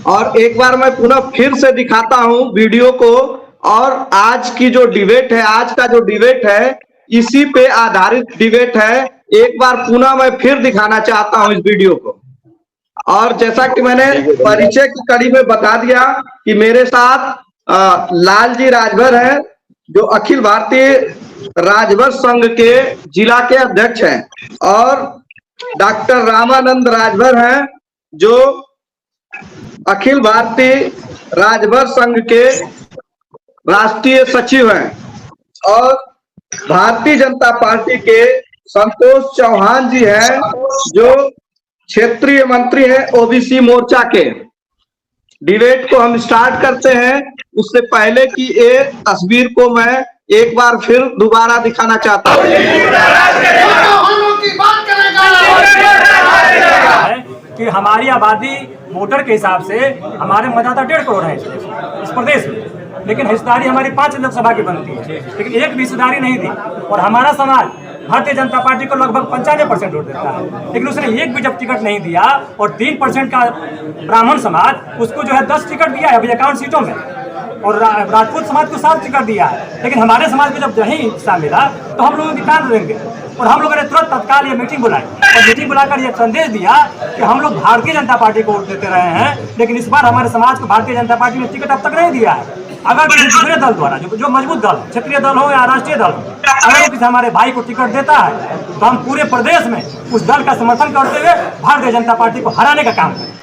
और एक बार मैं पुनः फिर से दिखाता हूं वीडियो को। और आज की जो डिबेट है, आज का जो डिबेट है, इसी पे आधारित डिबेट है। एक बार पुनः मैं फिर दिखाना चाहता हूं इस वीडियो को। और जैसा कि मैंने परिचय की कड़ी में बता दिया कि मेरे साथ लालजी राजभर हैं, जो अखिल भारतीय राजभर संघ के जिला के अध्यक्ष हैं, और डॉक्टर रामानंद राजभर हैं, जो अखिल भारतीय राजभर संघ के राष्ट्रीय सचिव हैं, और भारतीय जनता पार्टी के संतोष चौहान जी हैं, जो क्षेत्रीय मंत्री हैं ओबीसी मोर्चा के। डिबेट को हम स्टार्ट करते हैं। उससे पहले की एक तस्वीर को मैं एक बार फिर दोबारा दिखाना चाहता हूं। कि हमारी आबादी वोटर के हिसाब से हमारे मतदाता 1.5 करोड़ है इस प्रदेश में, लेकिन हिस्सेदारी हमारी 5 लोकसभा की बनती है, लेकिन एक भी हिस्सेदारी नहीं दी। और हमारा समाज भारतीय जनता पार्टी को लगभग 95% वोट देता है, लेकिन उसने एक भी जब टिकट नहीं दिया। और 3% का ब्राह्मण समाज, उसको जो है 10 टिकट दिया है अभी 51 सीटों में, और राजपूत समाज को 7 टिकट दिया है। लेकिन हमारे समाज को जब नहीं हिस्सा मिला तो हम लोगों की कान देंगे। और हम लोगों ने तुरंत तत्काल ये मीटिंग बुलाई, और मीटिंग बुलाकर ये संदेश दिया कि हम लोग भारतीय जनता पार्टी को वोट देते रहे हैं, लेकिन इस बार हमारे समाज को भारतीय जनता पार्टी ने टिकट अब तक नहीं दिया है। अगर किसी दूसरे दल द्वारा, जो मजबूत दल, क्षेत्रीय दल हो या राष्ट्रीय दल हो, अगर वो किसी हमारे भाई को टिकट देता है तो हम पूरे प्रदेश में उस दल का समर्थन करते हुए भारतीय जनता पार्टी को हराने का काम करें।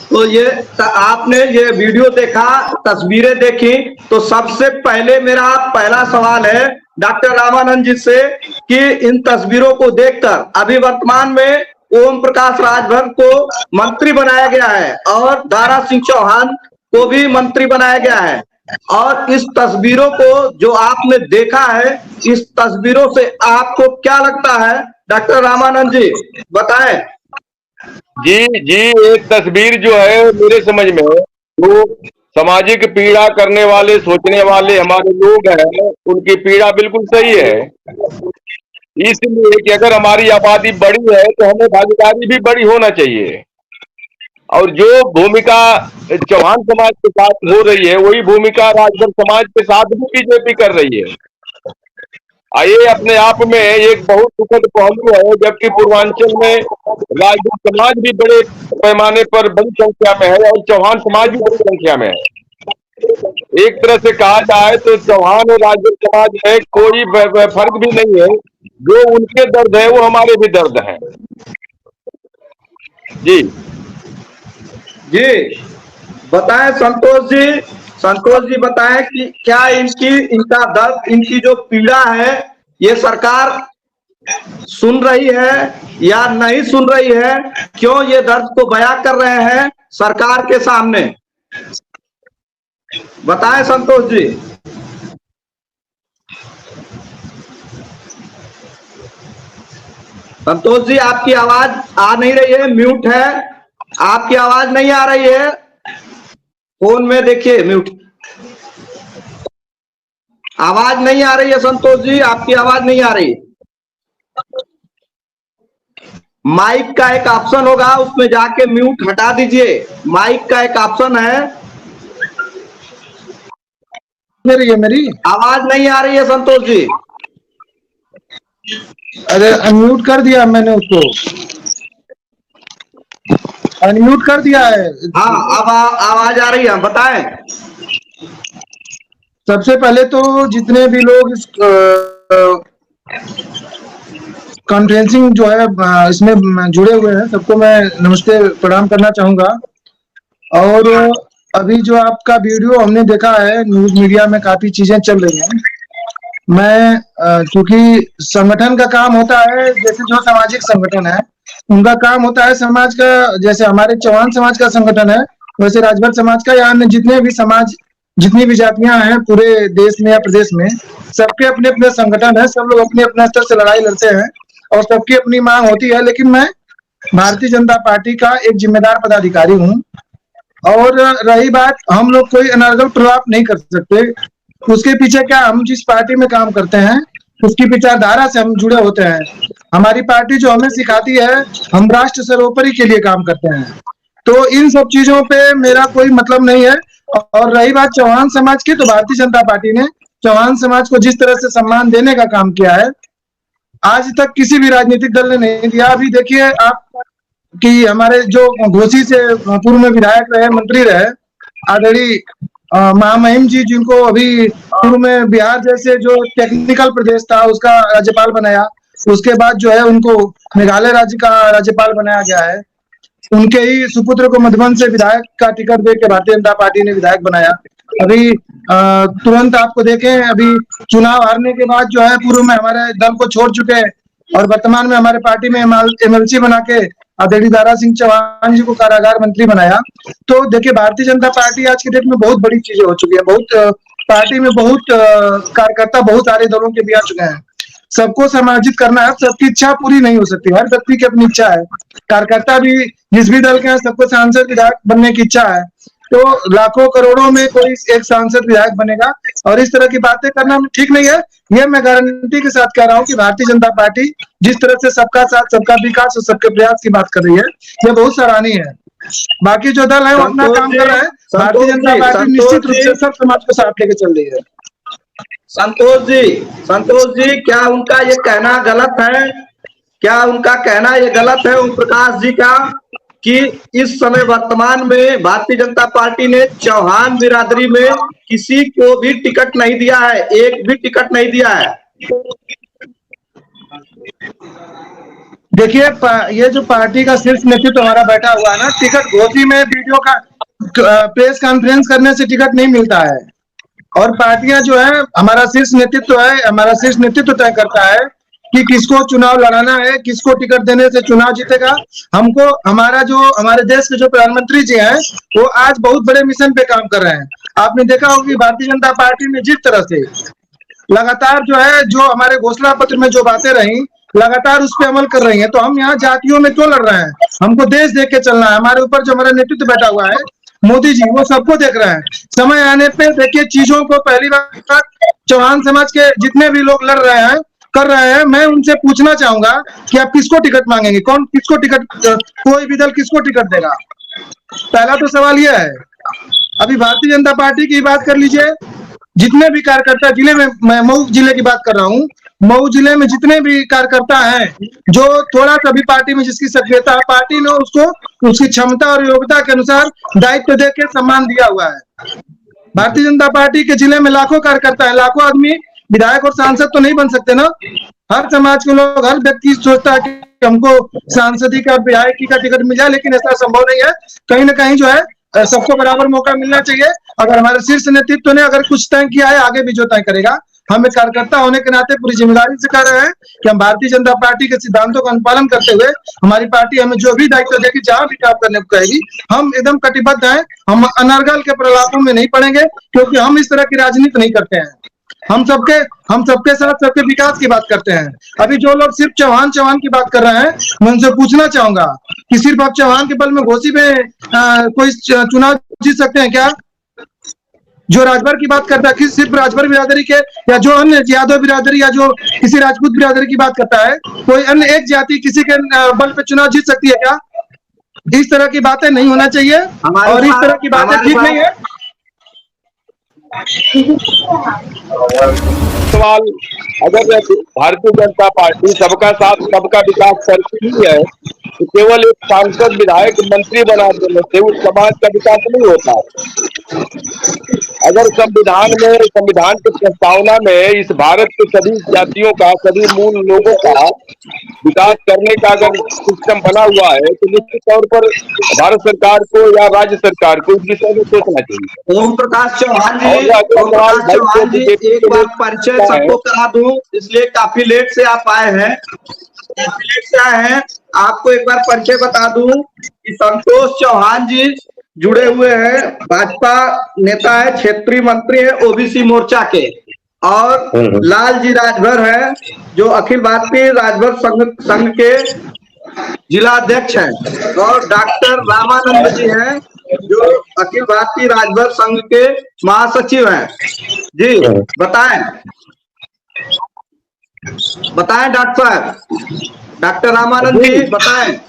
तो ये आपने ये वीडियो देखा, तस्वीरें देखी, तो सबसे पहले मेरा पहला सवाल है डॉक्टर रामानंद जी से कि इन तस्वीरों को देखकर अभी वर्तमान में ओम प्रकाश राजभर को मंत्री बनाया गया है और दारा सिंह चौहान को भी मंत्री बनाया गया है, और इस तस्वीरों को जो आपने देखा है, इस तस्वीरों से आपको क्या लगता है डॉक्टर रामानंद जी, बताएं। जी, एक तस्वीर जो है मेरे समझ में, जो सामाजिक पीड़ा करने वाले, सोचने वाले हमारे लोग हैं, उनकी पीड़ा बिल्कुल सही है। इसलिए कि अगर हमारी आबादी बड़ी है तो हमें भागीदारी भी बड़ी होना चाहिए, और जो भूमिका चौहान समाज के साथ हो रही है वही भूमिका राजभर समाज के साथ भी बीजेपी कर रही है। ये अपने आप में एक बहुत दुखद पहलू है, जबकि पूर्वांचल में राजभर समाज भी बड़े पैमाने पर बड़ी संख्या में है और चौहान समाज भी बड़ी संख्या में है। एक तरह से कहा जाए तो चौहान और राजभर समाज में कोई फर्क भी नहीं है। जो उनके दर्द है वो हमारे भी दर्द हैं। जी बताएं संतोष जी बताएं कि क्या इनका दर्द, इनकी जो पीड़ा है, ये सरकार सुन रही है या नहीं सुन रही है? क्यों ये दर्द को बयां कर रहे हैं सरकार के सामने? बताएं संतोष जी। संतोष जी, आपकी आवाज आ नहीं रही है, म्यूट है, आपकी आवाज नहीं आ रही है, फोन में देखिए म्यूट, आवाज नहीं आ रही है संतोष जी, आपकी आवाज नहीं आ रही। माइक का एक ऑप्शन होगा, उसमें जाके म्यूट हटा दीजिए, माइक का एक ऑप्शन है। मेरी आवाज नहीं आ रही है संतोष जी। अरे अनम्यूट कर दिया मैंने, उसको अनम्यूट कर दिया है। हाँ, अब आवाज आ रही है, बताएं। सबसे पहले तो जितने भी लोग इस कॉन्फ्रेंसिंग जो है इसमें जुड़े हुए हैं, सबको मैं नमस्ते प्रणाम करना चाहूंगा। और अभी जो आपका वीडियो हमने देखा है, न्यूज मीडिया में काफी चीजें चल रही हैं। मैं क्योंकि संगठन का काम होता है, जैसे जो सामाजिक संगठन है उनका काम होता है समाज का, जैसे हमारे चौहान समाज का संगठन है वैसे राजभर समाज का, या अन्य जितने भी समाज, जितनी भी जातियां हैं पूरे देश में या प्रदेश में, सबके अपने अपने संगठन है, सब लोग अपने अपने स्तर से लड़ाई लड़ते हैं और सबकी अपनी मांग होती है। लेकिन मैं भारतीय जनता पार्टी का एक जिम्मेदार पदाधिकारी हूँ, और रही बात, हम लोग कोई अनर्गल प्रभाव नहीं कर सकते। उसके पीछे क्या, हम जिस पार्टी में काम करते हैं उसकी विचारधारा से हम जुड़े होते हैं। हमारी पार्टी जो हमें सिखाती है, हम राष्ट्र सर्वोपरि के लिए काम करते हैं। तो इन सब चीजों पे मेरा कोई मतलब नहीं है। और रही बात चौहान समाज की, तो भारतीय जनता पार्टी ने चौहान समाज को जिस तरह से सम्मान देने का काम किया है, आज तक किसी भी राजनीतिक दल ने नहीं दिया। अभी देखिए आप कि हमारे जो घोसी से पूर्व में विधायक रहे, मंत्री रहे, आदरणीय महामहिम जी, जिनको अभी पूर्व में बिहार जैसे जो टेक्निकल प्रदेश था उसका राज्यपाल बनाया, उसके बाद जो है उनको मेघालय राज्य का राज्यपाल बनाया गया है। उनके ही सुपुत्र को मधुबन से विधायक का टिकट दे के भारतीय जनता पार्टी ने विधायक बनाया। अभी तुरंत आपको देखें, अभी चुनाव हारने के बाद जो है पूर्व में हमारे दल को छोड़ चुके और वर्तमान में हमारे पार्टी में एमएलसी बना के आदरणीय दारा सिंह चौहान जी को कारागार मंत्री बनाया। तो देखिए भारतीय जनता पार्टी आज के डेट में बहुत बड़ी चीजें हो चुकी है। बहुत पार्टी में बहुत कार्यकर्ता बहुत सारे दलों के भी आ चुके हैं। सबको समाजित करना है, सबकी इच्छा पूरी नहीं हो सकती, हर व्यक्ति की अपनी इच्छा है। कार्यकर्ता भी जिस भी दल के हैं, सबको सांसद विधायक बनने की इच्छा है। तो लाखों करोड़ों में कोई एक सांसद विधायक बनेगा, और इस तरह की बातें करना ठीक नहीं है। ये मैं गारंटी के साथ कह रहा हूँ कि भारतीय जनता पार्टी जिस तरह से सबका साथ, सबका विकास और सबके प्रयास की बात कर रही है, ये बहुत सराहनीय है। बाकी जो दल है वो अपना काम कर रहा है। भारतीय जनता पार्टी निश्चित रूप से सब समाज को साथ लेके चल रही है। संतोष जी, क्या उनका ये कहना गलत है? क्या उनका कहना ये गलत है ओम प्रकाश जी का कि इस समय वर्तमान में भारतीय जनता पार्टी ने चौहान बिरादरी में किसी को भी टिकट नहीं दिया है, एक भी टिकट नहीं दिया है? देखिए ये जो पार्टी का शीर्ष नेतृत्व हमारा बैठा हुआ है ना, टिकट घोषी में वीडियो का प्रेस कॉन्फ्रेंस करने से टिकट नहीं मिलता है। और पार्टियां जो है, हमारा शीर्ष नेतृत्व है, हमारा शीर्ष नेतृत्व तय करता है कि किसको चुनाव लड़ाना है, किसको टिकट देने से चुनाव जीतेगा। हमको हमारे देश के जो प्रधानमंत्री जी हैं, वो आज बहुत बड़े मिशन पे काम कर रहे हैं। आपने देखा होगा कि भारतीय जनता पार्टी ने जिस तरह से लगातार जो है, जो हमारे घोषणा पत्र में जो बातें रही, लगातार उस पर अमल कर रही है। तो हम यहाँ जातियों में क्यों लड़ रहे हैं? हमको देश देख के चलना है। हमारे ऊपर जो हमारा नेतृत्व बैठा हुआ है मोदी जी, वो सबको देख रहे हैं। समय आने पे देखिए चीजों को, पहली बार चौहान समाज के जितने भी लोग लड़ रहे हैं, कर रहे हैं, मैं उनसे पूछना चाहूंगा कि आप किसको टिकट मांगेंगे, कौन किसको टिकट, कोई भी दल किसको टिकट देगा? पहला तो सवाल यह है। अभी भारतीय जनता पार्टी की बात कर लीजिए, जितने भी कार्यकर्ता जिले में, मैं मऊ जिले की बात कर रहा हूँ, मऊ जिले में जितने भी कार्यकर्ता हैं, जो थोड़ा सा भी पार्टी में जिसकी सक्रियता है, पार्टी ने उसको उसकी क्षमता और योग्यता के अनुसार दायित्व देकर सम्मान दिया हुआ है। भारतीय जनता पार्टी के जिले में लाखों कार्यकर्ता है, लाखों आदमी विधायक और सांसद तो नहीं बन सकते ना। हर समाज के लोग, हर व्यक्ति सोचता है कि हमको सांसदी का, विधायकी का टिकट मिल जाए, लेकिन ऐसा संभव नहीं है। कहीं ना कहीं जो है सबको बराबर मौका मिलना चाहिए। अगर हमारे शीर्ष नेतृत्व ने अगर कुछ तय किया है, आगे भी जो तय करेगा, हम एक कार्यकर्ता होने के नाते पूरी जिम्मेदारी से कर रहे हैं कि हम भारतीय जनता पार्टी के सिद्धांतों का अनुपालन करते हुए, हमारी पार्टी हमें जो भी दायित्व देगी, जहां भी काम करने को कहेगी, हम एकदम कटिबद्ध हैं। हम अनर्गल के प्रलापों में नहीं पड़ेंगे, क्योंकि हम इस तरह की राजनीति नहीं करते हैं। हम सबके साथ सबके विकास की बात करते हैं। अभी जो लोग सिर्फ चौहान की बात कर रहे हैं, मैं उनसे पूछना चाहूंगा कि सिर्फ आप चौहान के बल में घोसी में कोई चुनाव जीत सकते हैं क्या? जो राजभर की बात करता है, किस सिर्फ राजभर बिरादरी के, या जो अन्य यादव बिरादरी या जो किसी राजपूत बिरादरी की बात करता है, कोई अन्य एक जाति किसी के बल पे चुनाव जीत सकती है क्या? इस तरह की बातें नहीं होना चाहिए, और इस तरह की बातें ठीक नहीं है। सवाल, अगर भारतीय जनता पार्टी सबका साथ सबका विकास करती ही है, तो केवल एक सांसद विधायक मंत्री बना देने से उस समाज का विकास नहीं होता। अगर संविधान की प्रस्तावना में इस भारत के सभी जातियों का, सभी मूल लोगों का विकास करने का अगर सिस्टम बना हुआ है, तो निश्चित तौर पर भारत सरकार को या राज्य सरकार को इस विषय में सोचना चाहिए। ओम प्रकाश चौहान जी, एक बार परिचय सबको करा दूं, इसलिए काफी लेट से आप आए हैं, आपको एक बार परिचय बता दूं कि संतोष चौहान जी जुड़े हुए हैं, भाजपा नेता है, क्षेत्रीय मंत्री है ओबीसी मोर्चा के, और लाल जी राजभर है, जो अखिल भारतीय राजभर संघ के जिला अध्यक्ष हैं, और डॉक्टर रामानंद जी हैं, जो अखिल भारतीय राजभर संघ के महासचिव हैं। जी बताएं डॉक्टर साहब, डॉक्टर रामानंद जी बताएं।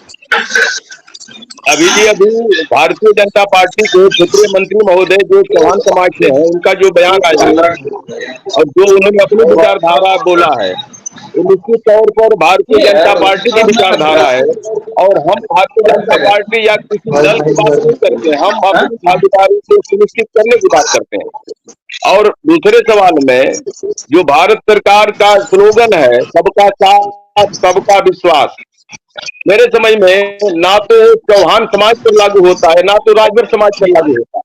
अभी भारतीय जनता पार्टी के क्षेत्रीय मंत्री महोदय जो चौहान समाज से हैं, उनका जो बयान आया और जो उन्होंने अपनी विचारधारा बोला है, वो निश्चित तौर पर भारतीय जनता पार्टी की विचारधारा है। और हम भारतीय जनता पार्टी या किसी दल की बात नहीं करते, हम अपनी भागीदारी को सुनिश्चित करने की बात करते हैं। और दूसरे सवाल में जो भारत सरकार का स्लोगन है, सबका साथ सबका विश्वास, मेरे समझ में ना तो चौहान समाज पर लागू होता है, ना तो राजभर समाज पर लागू होता है।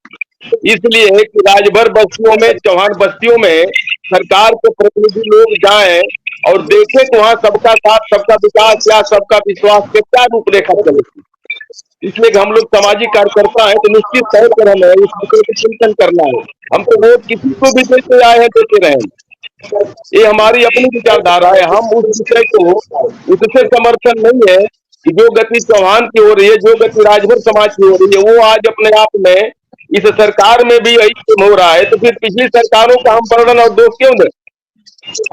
इसलिए कि राजभर बस्तियों में, चौहान बस्तियों में सरकार के प्रतिनिधि लोग जाएं और देखें कि वहां सबका साथ सबका विकास या सबका विश्वास के क्या रूपरेखा चलेगी। इसलिए कि हम लोग सामाजिक कार्यकर्ता हैं, तो निश्चित तौर पर हमें इस विषय पर चिंतन करना है। हम तो वोट किसी को भी देते आए हैं, देते रहेंगे, ये हमारी अपनी विचारधारा है। हम उस विषय को, उससे समर्थन नहीं है कि जो गति चौहान की हो रही है, जो गति राजभर समाज की हो रही है, वो आज अपने आप में इस सरकार में भी यही हो रहा है। तो फिर पिछली सरकारों का हम वर्णन और दोष क्यों दें?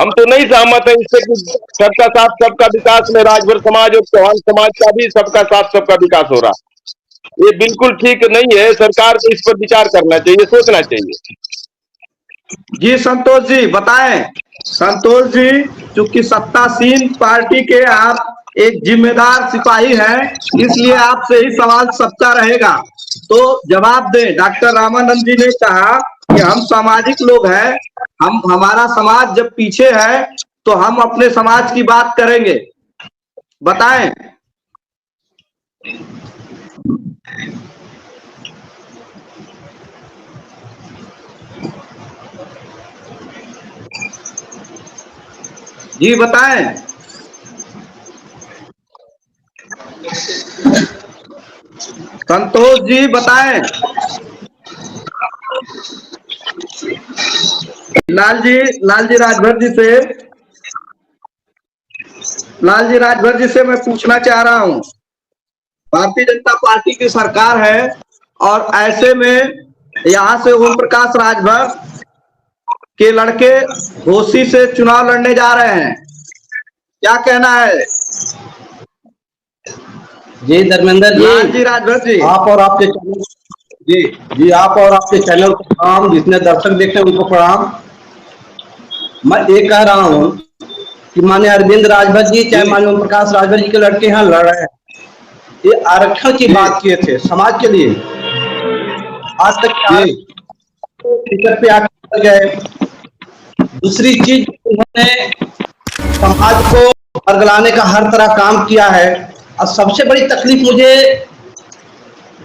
हम तो नहीं सहमत है इससे कि सबका साथ सबका विकास में राजभर समाज और चौहान समाज का भी सबका साथ सबका विकास हो रहा, ये बिल्कुल ठीक नहीं है। सरकार को इस पर विचार करना चाहिए, सोचना चाहिए। जी संतोष जी बताएं। संतोष जी, चूंकि सत्तासीन पार्टी के आप एक जिम्मेदार सिपाही हैं, इसलिए आपसे ही सवाल सबका रहेगा, तो जवाब दें। डॉक्टर रामानंद जी ने कहा कि हम सामाजिक लोग हैं, हमारा समाज जब पीछे है तो हम अपने समाज की बात करेंगे, बताएं। जी बताएं। संतोष जी बताएं। लाल जी राजभर जी से मैं पूछना चाह रहा हूं, भारतीय जनता पार्टी की सरकार है और ऐसे में यहां से ओम प्रकाश राजभर के लड़के घोसी से चुनाव लड़ने जा रहे हैं, क्या कहना है? जी धर्मेंद्र जी राजभर जी, आप और आपके चैनल, जी आप और आपके चैनल को प्रणाम, जितने दर्शक देखते हैं उनको प्रणाम। मैं ये कह रहा हूँ कि माननीय अरविंद राजभर जी, चाहे माननीय ओम प्रकाश राजभर जी के लड़के यहाँ लड़ रहे हैं, ये आरक्षण की बात किए थे समाज के लिए, आज तक टिकट पे आकर गए। दूसरी चीज, उन्होंने समाज को बरगलाने का हर तरह काम किया है। और सबसे बड़ी तकलीफ मुझे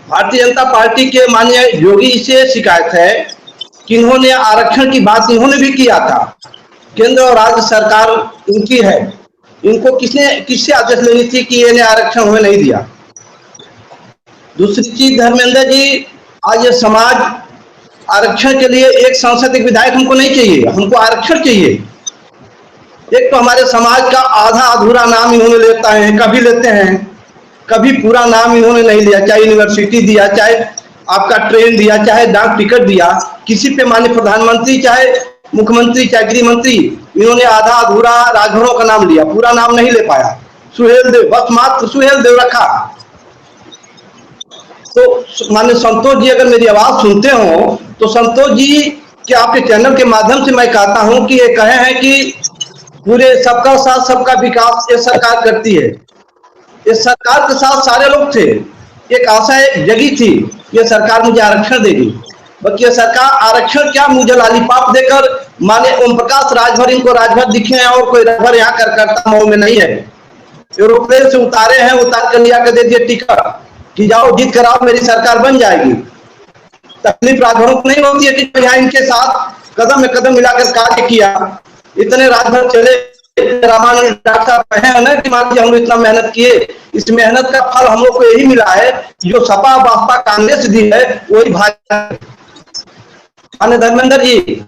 भारतीय जनता पार्टी के माननीय योगी से शिकायत है कि इन्होंने आरक्षण की बात इन्होंने भी किया था, केंद्र और राज्य सरकार इनकी है, इनको किससे आदेश लेनी थी कि इन्हें आरक्षण उन्हें नहीं दिया। दूसरी चीज धर्मेंद्र जी, आज ये समाज आरक्षण के लिए एक सांसद एक विधायक हमको नहीं चाहिए, हमको आरक्षण चाहिए। एक तो हमारे समाज का आधा अधूरा नाम इन्होंने लेता है, कभी लेते हैं, कभी पूरा नाम इन्होंने नहीं लिया, चाहे यूनिवर्सिटी दिया, चाहे आपका ट्रेन दिया, चाहे डाक टिकट दिया, किसी पे माननीय प्रधानमंत्री, चाहे मुख्यमंत्री, चाहे गृह मंत्री, इन्होंने आधा अधूरा राजभरों का नाम लिया, पूरा नाम नहीं ले पाया। सुहेल देव, बस मात्र सुहेल देव रखा। तो माननीय संतोष जी अगर मेरी आवाज सुनते हो तो संतोष जी के आपके चैनल के माध्यम से मैं कहता हूं कि ये कहे हैं कि पूरे सबका साथ सबका विकास ये सरकार करती है। इस सरकार के साथ सारे लोग थे, एक आशा जगी थी ये सरकार मुझे आरक्षण देगी, बाकी ये सरकार आरक्षण क्या मुझे लॉलीपॉप देकर माने ओम प्रकाश राजभर इनको राजभर दिखे हैं और कोई राजभर यहाँ करता मऊ में नहीं है। एरोप्लेन से उतारे हैं, उतार कर लिया कर दे दिए टिकट कि जाओ जीत कर आओ, मेरी सरकार बन जाएगी। तकलीफ राजभरों को नहीं होती है कि यहाँ इनके साथ कदम में कदम मिलाकर कार्य किया। इतने राजभर चले, रामानंद डॉक्टर साहब कहे हैं ना कि मान लीजिए हम लोग इतना मेहनत किए, इस मेहनत का फल हम लोग को यही मिला है, जो सपा बसपा कांग्रेस दी है वही भाजपा। माननीय धर्मेंद्र जी,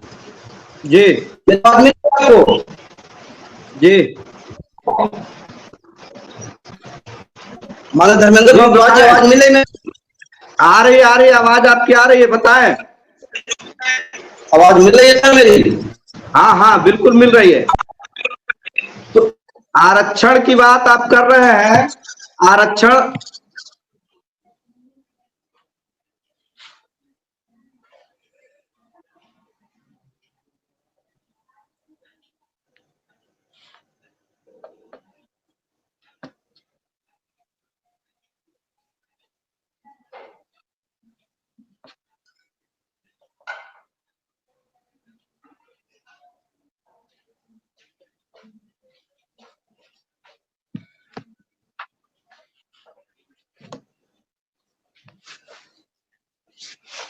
माननीय धर्मेंद्र जी आवाज मिले में आ रही आवाज आपकी आ रही है, बताएं। आवाज मिल रही है मेरी? हाँ बिल्कुल मिल रही है। तो आरक्षण की बात आप कर रहे हैं, आरक्षण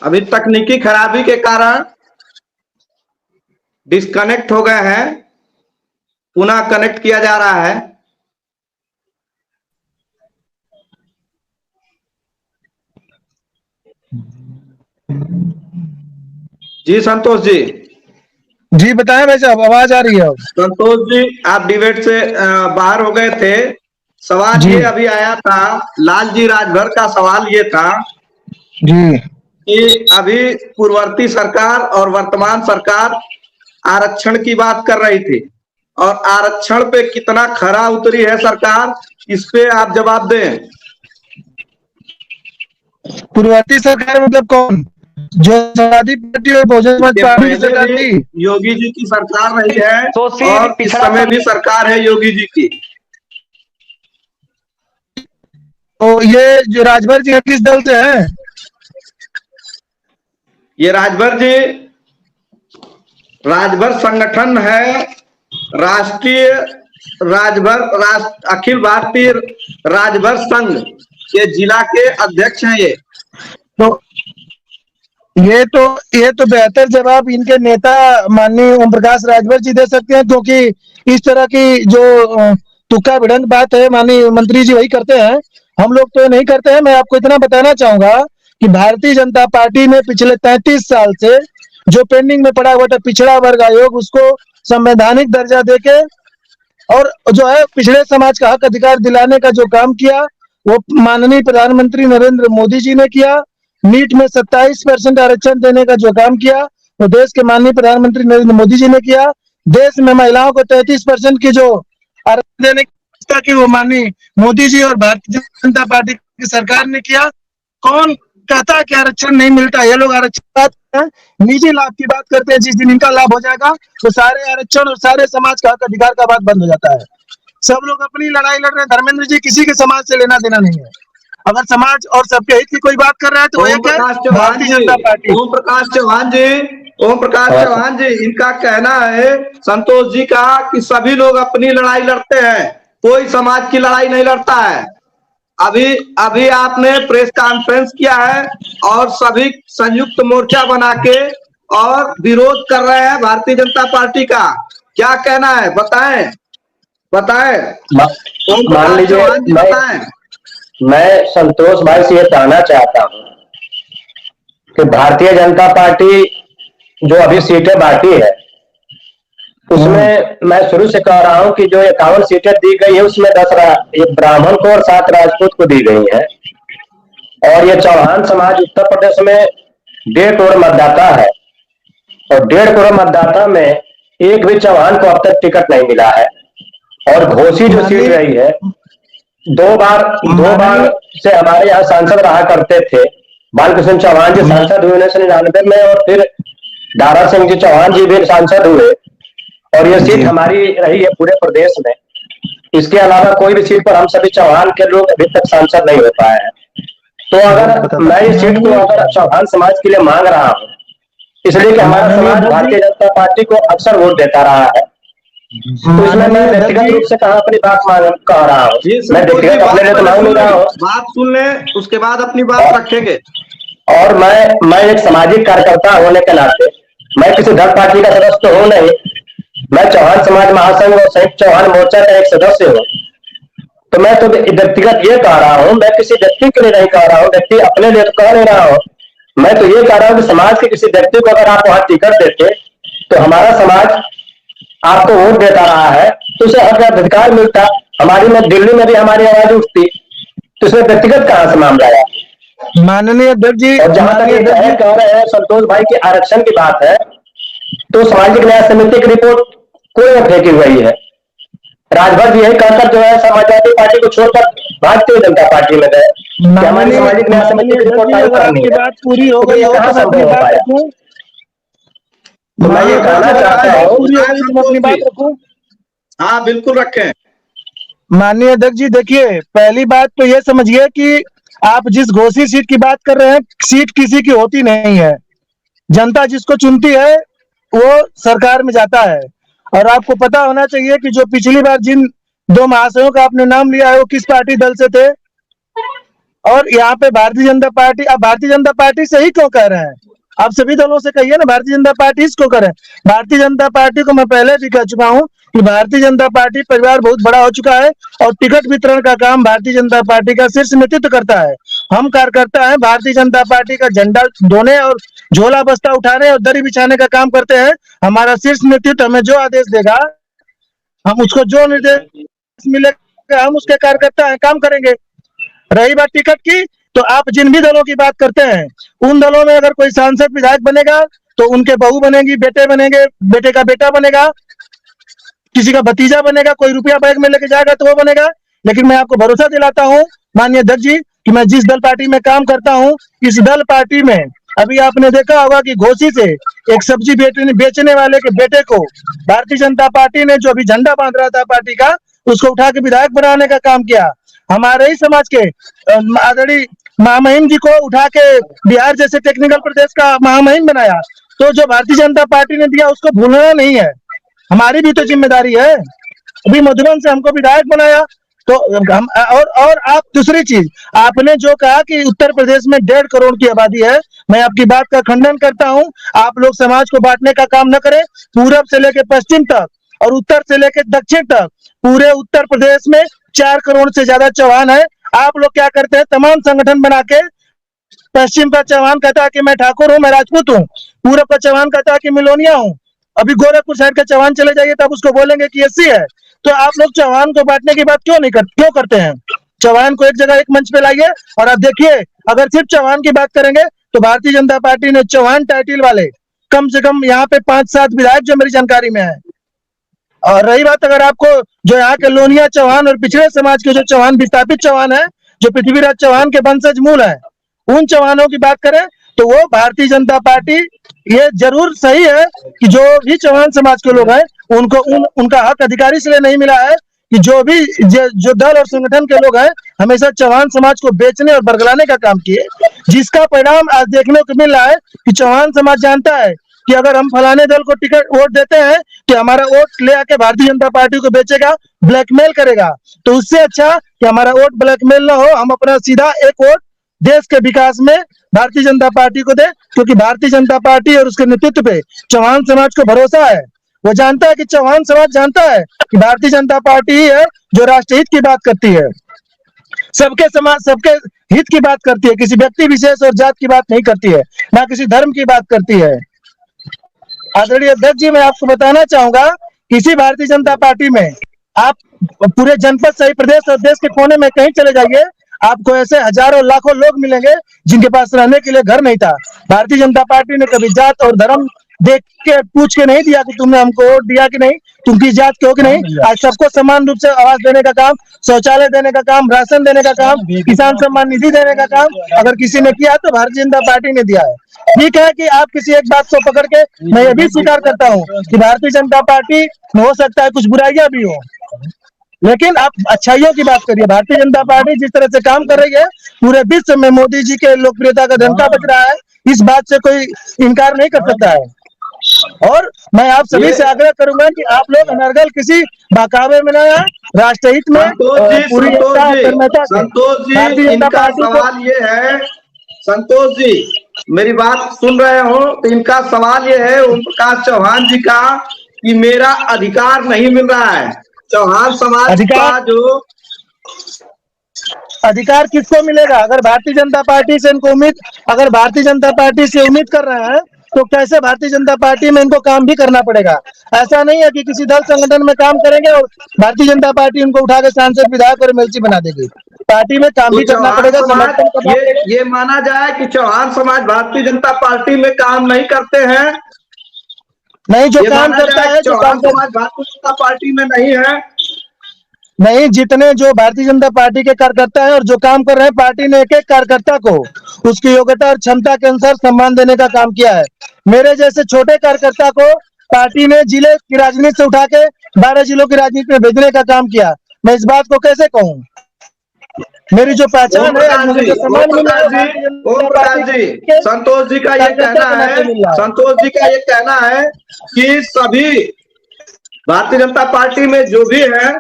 अभी तकनीकी खराबी के कारण डिस्कनेक्ट हो गए हैं, पुनः कनेक्ट किया जा रहा है। जी संतोष जी। जी बताएं भाई साहब, आवाज आ रही है अब। संतोष जी, आप डिबेट से बाहर हो गए थे। सवाल जी ये अभी आया था, लालजी राजभर का सवाल ये था जी कि अभी पूर्ववर्ती सरकार और वर्तमान सरकार आरक्षण की बात कर रही थी, और आरक्षण पे कितना खरा उतरी है सरकार, इस पे आप जवाब दें। पूर्ववर्ती सरकार मतलब कौन? जो समाजवादी पार्टी और बहुजन समाज इसके पार्टी की पहले सरकार भी थी। योगी जी की सरकार रही है सोचिए और इस पिछड़ा समय भी सरकार है योगी जी की। तो ये जो राजभर जी किस दल से हैं? ये राजभर संगठन है, राष्ट्रीय अखिल भारतीय राजभर संघ के जिला के अध्यक्ष हैं ये। तो ये तो बेहतर जवाब इनके नेता माननीय ओम प्रकाश राजभर जी दे सकते हैं, क्योंकि इस तरह की जो तुक्का भिड़ंत बात है माननीय मंत्री जी वही करते हैं, हम लोग तो नहीं करते हैं। मैं आपको इतना बताना चाहूंगा कि भारतीय जनता पार्टी ने पिछले 33 साल से जो पेंडिंग में पड़ा हुआ था पिछड़ा वर्ग आयोग, उसको संवैधानिक दर्जा देके और जो है पिछड़े समाज का हक अधिकार दिलाने का जो काम किया वो माननीय प्रधानमंत्री नरेंद्र मोदी जी ने किया। नीट में 27% आरक्षण देने का जो काम किया वो देश के माननीय प्रधानमंत्री नरेंद्र मोदी जी ने किया। देश में महिलाओं को 33% की जो आरक्षण देने की व्यवस्था की वो माननीय मोदी जी और भारतीय जनता पार्टी की सरकार ने किया। कौन कहता है कि आरक्षण नहीं मिलता? ये लोग आरक्षण बात करते हैं, निजी लाभ की बात करते हैं। जिस दिन इनका लाभ हो जाएगा तो सारे आरक्षण और सारे समाज का हक अधिकार का बात बंद हो जाता है। सब लोग अपनी लड़ाई लड़ रहे हैं। धर्मेंद्र जी, किसी के समाज से लेना देना नहीं है। अगर समाज और सबके हित की कोई बात कर रहा है तो वो एक है भारतीय जनता पार्टी। ओम प्रकाश चौहान जी, इनका कहना है संतोष जी का कि सभी लोग अपनी लड़ाई लड़ते हैं, कोई समाज की लड़ाई नहीं लड़ता है। अभी आपने प्रेस कॉन्फ्रेंस किया है और सभी संयुक्त मोर्चा बना के और विरोध कर रहे हैं भारतीय जनता पार्टी का। क्या कहना है, बताएं। ओम प्रकाश चौहान जी बताएं। मैं संतोष भाई से ये कहना चाहता हूँ कि भारतीय जनता पार्टी जो अभी सीटें बांटी है उसमें मैं शुरू से कह रहा हूं कि जो 51 सीटें दी गई है उसमें 10 एक ब्राह्मण को और 7 राजपूत को दी गई है। और ये चौहान समाज उत्तर प्रदेश में 1.5 करोड़ मतदाता है और 1.5 करोड़ मतदाता में एक भी चौहान को अब तक टिकट नहीं मिला है। और घोसी जो सीट रही है, दो बार से हमारे यहाँ सांसद रहा करते थे। बालकृष्ण चौहान जी सांसद हुए 1999 में और फिर दारा सिंह जी चौहान जी भी सांसद हुए और ये सीट हमारी रही है पूरे प्रदेश में। इसके अलावा कोई भी सीट पर हम सभी चौहान के लोग अभी तक सांसद नहीं हो पाए हैं। तो अगर मैं इस सीट को अगर चौहान समाज के लिए मांग रहा हूँ इसलिए कि हमारा समाज भारतीय जनता पार्टी को अक्सर वोट देता रहा है, तो इसमें मैं व्यक्तिगत रूप से कहा अपनी बात कह रहा हूँ। मैं व्यक्तिगत अपने लिए तो मांग नहीं रहा हूँ। बात सुन ले, उसके बाद अपनी बात रखेंगे। और मैं एक सामाजिक कार्यकर्ता होने के नाते मैं किसी दल पार्टी का सदस्य तो हूँ नहीं, मैं चौहान समाज महासंघ और संयुक्त चौहान मोर्चा का एक सदस्य हूँ। तो मैं तो व्यक्तिगत ये कह रहा हूँ, मैं किसी व्यक्ति के लिए नहीं कह रहा हूँ, व्यक्ति अपने लिए तो कह नहीं रहा हूँ। मैं तो ये कह रहा हूँ कि समाज के किसी व्यक्ति को अगर आप वहां टिकट देते तो हमारा समाज आपको वोट देता रहा है तो उसे हक अधिकार मिलता। हमारी में दिल्ली में भी हमारी आवाज उठती, तो इसमें व्यक्तिगत कहां से मामला है? माननीय अध्यक्ष जी, और जहां तक ये कह रहे हैं संतोष भाई की आरक्षण की बात है, तो सामाजिक न्याय समिति की रिपोर्ट कोई में फेंकी हुई है। राजभर जी यही कहकर जो है समाजवादी पार्टी को छोड़कर भारतीय जनता पार्टी में गए। हमारी सामाजिक न्याय समिति की रिपोर्ट आपकी बात पूरी हो गई हो तो अपनी बात रखूं। मैं ये कहना चाहता हूँ, अपनी बात रखूं। हाँ बिल्कुल रखें। माननीय अध्यक्ष जी, देखिए पहली बात तो ये समझिए कि आप जिस घोषित सीट की बात कर रहे हैं, सीट किसी की होती नहीं है। जनता जिसको चुनती है वो सरकार में जाता है। और आपको पता होना चाहिए कि जो पिछली बार जिन 2 महाशयों का आपने नाम लिया है वो किस पार्टी दल से थे और यहाँ पे भारतीय जनता पार्टी, अब भारतीय जनता पार्टी से ही क्यों कह रहे हैं? आप सभी दलों से कहिए ना, भारतीय जनता पार्टी इसको करें। भारतीय जनता पार्टी को मैं पहले भी कह चुका हूँ कि भारतीय जनता पार्टी परिवार बहुत बड़ा हो चुका है और टिकट वितरण का काम भारतीय जनता पार्टी का शीर्ष नेतृत्व करता है। हम कार्यकर्ता हैं, भारतीय जनता पार्टी का झंडा ढोने और झोला बस्ता उठाने और दरी बिछाने का काम करते हैं। हमारा शीर्ष नेतृत्व हमें जो आदेश देगा, हम उसको जो निर्देश मिलेगा, हम उसके कार्यकर्ता हैं, काम करेंगे। रही बात टिकट की, तो आप जिन भी दलों की बात करते हैं, उन दलों में अगर कोई सांसद विधायक बनेगा तो उनके बहू बनेगी, बेटे बनेंगे, बेटे का बेटा बनेगा, किसी का भतीजा बनेगा, कोई रुपया बैग में लेके जाएगा तो वो बनेगा। लेकिन मैं आपको भरोसा दिलाता हूँ माननीय अध्यक्ष जी कि मैं जिस दल पार्टी में काम करता हूँ, इस दल पार्टी में अभी आपने देखा होगा कि घोसी से एक सब्जी बेचने वाले के बेटे को भारतीय जनता पार्टी ने, जो अभी झंडा बांध रहा था पार्टी का, उसको उठा के विधायक बनाने का काम किया। हमारे ही समाज के आदरणीय महामहिम जी को उठा के बिहार जैसे टेक्निकल प्रदेश का महामहिम बनाया। तो जो भारतीय जनता पार्टी ने दिया उसको भूलना नहीं है, हमारी भी तो जिम्मेदारी है। अभी मधुबन से हमको विधायक बनाया तो हम, और आप दूसरी चीज, आपने जो कहा कि उत्तर प्रदेश में 1.5 करोड़ की आबादी है, मैं आपकी बात का खंडन करता हूं। आप लोग समाज को बांटने का काम न करें। पूरब से लेकर पश्चिम तक और उत्तर से लेकर दक्षिण तक पूरे उत्तर प्रदेश में 4 करोड़ से ज्यादा चौहान है। आप लोग क्या करते हैं, तमाम संगठन बना के, पश्चिम का चौहान कहता है कि मैं ठाकुर हूँ, मैं राजपूत हूँ, पूरब का चौहान कहता है कि मिलोनिया हूँ। अभी गोरखपुर साइड का चौहान चले जाइए तब उसको बोलेंगे कि एससी है। तो आप लोग चौहान को बांटने की बात क्यों करते हैं? चौहान को एक जगह एक मंच पे लाइए और आप देखिए, अगर सिर्फ चौहान की बात करेंगे तो भारतीय जनता पार्टी ने चौहान टाइटल वाले कम से कम यहाँ पे 5-7 विधायक जो मेरी जानकारी में है। और रही बात, अगर आपको जो यहाँ के लोनिया चौहान और पिछड़े समाज के जो चौहान, विस्थापित चौहान है, जो पृथ्वीराज चौहान के वंशज मूल है, उन चौहानों की बात करें तो वो भारतीय जनता पार्टी, ये जरूर सही है कि जो भी चौहान समाज के लोग हैं उनको उनका हक अधिकारी इसलिए नहीं मिला है कि जो दल और संगठन के लोग हैं हमेशा चौहान समाज को बेचने और बरगलाने का काम किए, जिसका परिणाम आज देखने को मिल रहा है कि चौहान समाज जानता है कि अगर हम फलाने दल को टिकट वोट देते हैं कि हमारा वोट ले आके भारतीय जनता पार्टी को बेचेगा, ब्लैकमेल करेगा। तो उससे अच्छा कि हमारा वोट ब्लैकमेल ना हो, हम अपना सीधा एक वोट देश के विकास में भारतीय जनता पार्टी को दे, क्योंकि भारतीय जनता पार्टी और उसके नेतृत्व पे चौहान समाज को भरोसा है। वो जानता है कि चौहान समाज जानता है कि भारतीय जनता पार्टी ही है जो राष्ट्रहित की बात करती है, सबके समाज, सबके हित की बात करती है, किसी व्यक्ति विशेष और जात की बात नहीं करती है, ना किसी धर्म की बात करती है। आदरणीय अध्यक्ष जी, मैं आपको बताना चाहूंगा, किसी भारतीय जनता पार्टी में आप पूरे जनपद सही प्रदेश और देश के कोने में कहीं चले जाइए, आपको ऐसे हजारों लाखों लोग मिलेंगे जिनके पास रहने के लिए घर नहीं था। भारतीय जनता पार्टी ने कभी जात और धर्म देख के पूछ के नहीं दिया कि तुमने हमको वोट दिया कि नहीं, तुम किस जात के हो कि नहीं। आज सबको समान रूप से आवास देने का काम, शौचालय देने का काम, राशन देने का काम, किसान सम्मान निधि देने का काम अगर किसी ने किया तो भारतीय जनता पार्टी ने दिया है। ठीक है कि आप किसी एक बात को पकड़ के, मैं ये भी स्वीकार करता हूँ कि भारतीय जनता पार्टी में हो सकता है कुछ बुराइयां भी हो, लेकिन आप अच्छाइयों की बात करिए। भारतीय जनता पार्टी जिस तरह से काम कर रही है, पूरे विश्व में मोदी जी के लोकप्रियता का डंका बज रहा है, इस बात से कोई इनकार नहीं कर सकता है। और मैं आप सभी से आग्रह करूंगा कि आप लोग अनर्गल किसी बहकावे में न आए, राष्ट्रहित में पूरी संतोष जी, इनका सवाल ये है, संतोष जी मेरी बात सुन रहे हो तो इनका सवाल ये है ओम प्रकाश चौहान जी का कि मेरा अधिकार नहीं मिल रहा है। चौहान समाज का जो अधिकार किसको मिलेगा? अगर भारतीय जनता पार्टी से इनको उम्मीद, अगर भारतीय जनता पार्टी से उम्मीद कर रहे हैं तो कैसे भारतीय जनता पार्टी में इनको काम भी करना पड़ेगा। ऐसा नहीं है कि किसी दल संगठन में काम करेंगे और भारतीय जनता पार्टी उनको उठा के सांसद, विधायक और एमएलसी बना देगी। पार्टी में काम भी करना पड़ेगा। ये माना जाए कि चौहान समाज भारतीय जनता पार्टी में काम नहीं करते हैं, नहीं जो काम करता है, चौहान समाज भारतीय जनता पार्टी में नहीं है, नहीं, जितने जो भारतीय जनता पार्टी के कार्यकर्ता है और जो काम कर रहे हैं, पार्टी ने एक एक कार्यकर्ता को उसकी योग्यता और क्षमता के अनुसार सम्मान देने का काम किया है। मेरे जैसे छोटे कार्यकर्ता को पार्टी ने जिले की राजनीति से उठा के 12 जिलों की राजनीति में भेजने का काम किया। मैं इस बात को कैसे कहूँ? मेरी जो पहचान है, मुझे जो सम्मान मिला है, संतोष जी का ये कहना है, संतोष जी का ये कहना है कि सभी भारतीय जनता पार्टी में जो भी है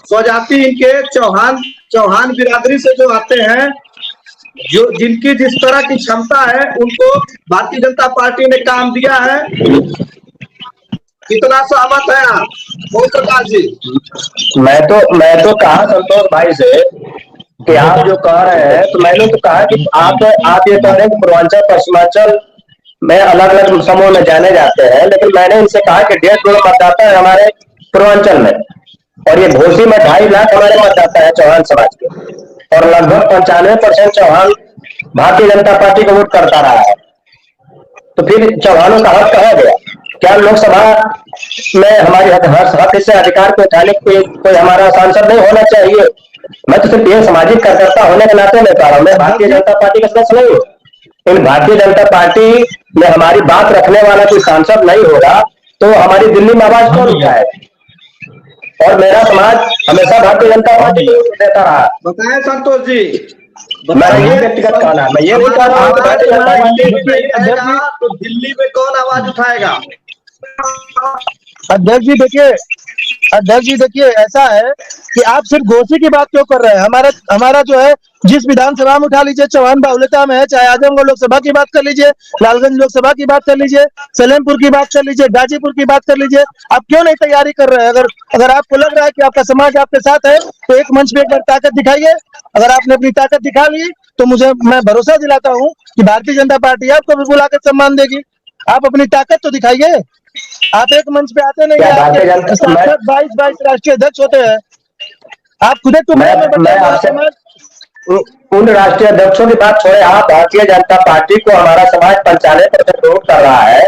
स्वजाति इनके चौहान बिरादरी से जो आते हैं, जो जिनकी जिस तरह की क्षमता है उनको भारतीय जनता पार्टी ने काम दिया है। कितना सहमत है आप ओम प्रकाश जी? मैं तो कहा संतोष भाई से कि आप जो कह रहे हैं, तो मैंने तो कहा कि आप ये कह रहे हैं कि पूर्वांचल पश्चिमांचल में अलग अलग समूह में जाने जाते हैं, लेकिन मैंने इनसे कहा कि 1.5 करोड़ मतदाता है हमारे पूर्वांचल में, और ये घोसी में 2.5 लाख हमारे मतदाता है चौहान समाज के, और लगभग 95% चौहान भारतीय जनता पार्टी को वोट करता रहा है। तो फिर चौहानों का हक कहा गया? क्या लोकसभा में हमारी हक से अधिकार को उठाने कोई हमारा सांसद नहीं होना चाहिए? मैं तो सिर्फ ये सामाजिक कार्यकर्ता होने के नाते नहीं कह रहा हूं, मैं भारतीय जनता पार्टी का सदस्य नहीं हूं। इन भारतीय जनता पार्टी में हमारी बात रखने वाला कोई सांसद नहीं होगा तो हमारी दिल्ली में आवाज कौन उठाएगा? और मेरा समाज हमेशा भारतीय जनता पार्टी को देता रहा। बताएं संतोष जी, मैं ये व्यक्तिगत कहना, मैं ये नहीं कह रहा हूं कि भारतीय जनता पार्टी तो दिल्ली में कौन आवाज उठाएगा? अध्यक्ष जी देखिए ऐसा है कि आप सिर्फ घोसी की बात क्यों कर रहे हैं? हमारा जो है जिस विधानसभा में उठा लीजिए, चौहान बाहुल्यता में है, चाहे आजमगढ़ लोकसभा की बात कर लीजिए, लालगंज लोकसभा की बात कर लीजिए, सलेमपुर की बात कर लीजिए, गाजीपुर की बात कर लीजिए, आप क्यों नहीं तैयारी कर रहे हैं? अगर आपको लग रहा है कि आपका समाज आपके साथ है तो एक मंच पे एक बार ताकत दिखाइए। अगर आपने अपनी ताकत दिखा ली तो मैं भरोसा दिलाता हूँ कि भारतीय जनता पार्टी आपको भी बुलाकर सम्मान देगी। आप अपनी ताकत तो दिखाइए। आप एक मंच पे आते नहीं, आपके सांसद 22 राष्ट्रीय अध्यक्ष होते हैं, आप खुद मैं आपसे उन राष्ट्रीय अध्यक्षों की बात छोड़े, आप भारतीय जनता पार्टी को हमारा समाज 95% वोट कर रहा है,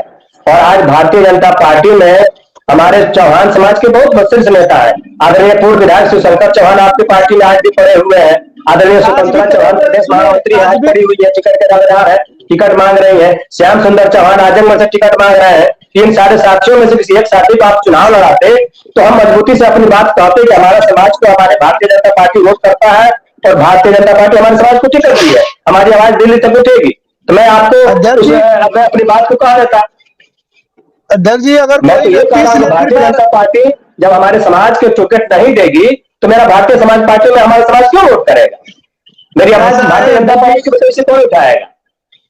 और आज भारतीय जनता पार्टी में हमारे चौहान समाज के बहुत वरिष्ठ नेता है। आदरणीय पूर्व विधायक शिवशंकर चौहान आपकी पार्टी में आज भी पड़े हुए हैं। आदरणीय स्वतंत्रता चौहान प्रदेश महामंत्री आज पड़ी हुई है, टिकट के दावेदार है, टिकट मांग रही है। श्याम सुंदर चौहान आजमगढ़ से टिकट मांग रहे हैं। इन सारे साथियों में से किसी एक साथी को आप चुनाव लड़ाते तो हम मजबूती से अपनी बात कहते कि हमारा समाज को हमारे भारतीय जनता पार्टी वोट करता है, और भारतीय जनता पार्टी हमारे समाज को टिकट दी है, हमारी आवाज दिल्ली तक उठेगी। तो मैं आपको मैं अपनी बात को कहा देता। अध्यक्ष जी, अगर मैं तो ये कह रहा हूं भारतीय जनता पार्टी जब हमारे समाज के टिकट नहीं देगी तो मेरा भारतीय समाज पार्टी में हमारा समाज क्यों वोट करेगा? मेरी आवाज भारतीय जनता पार्टी की वजह से कौन उठाएगा?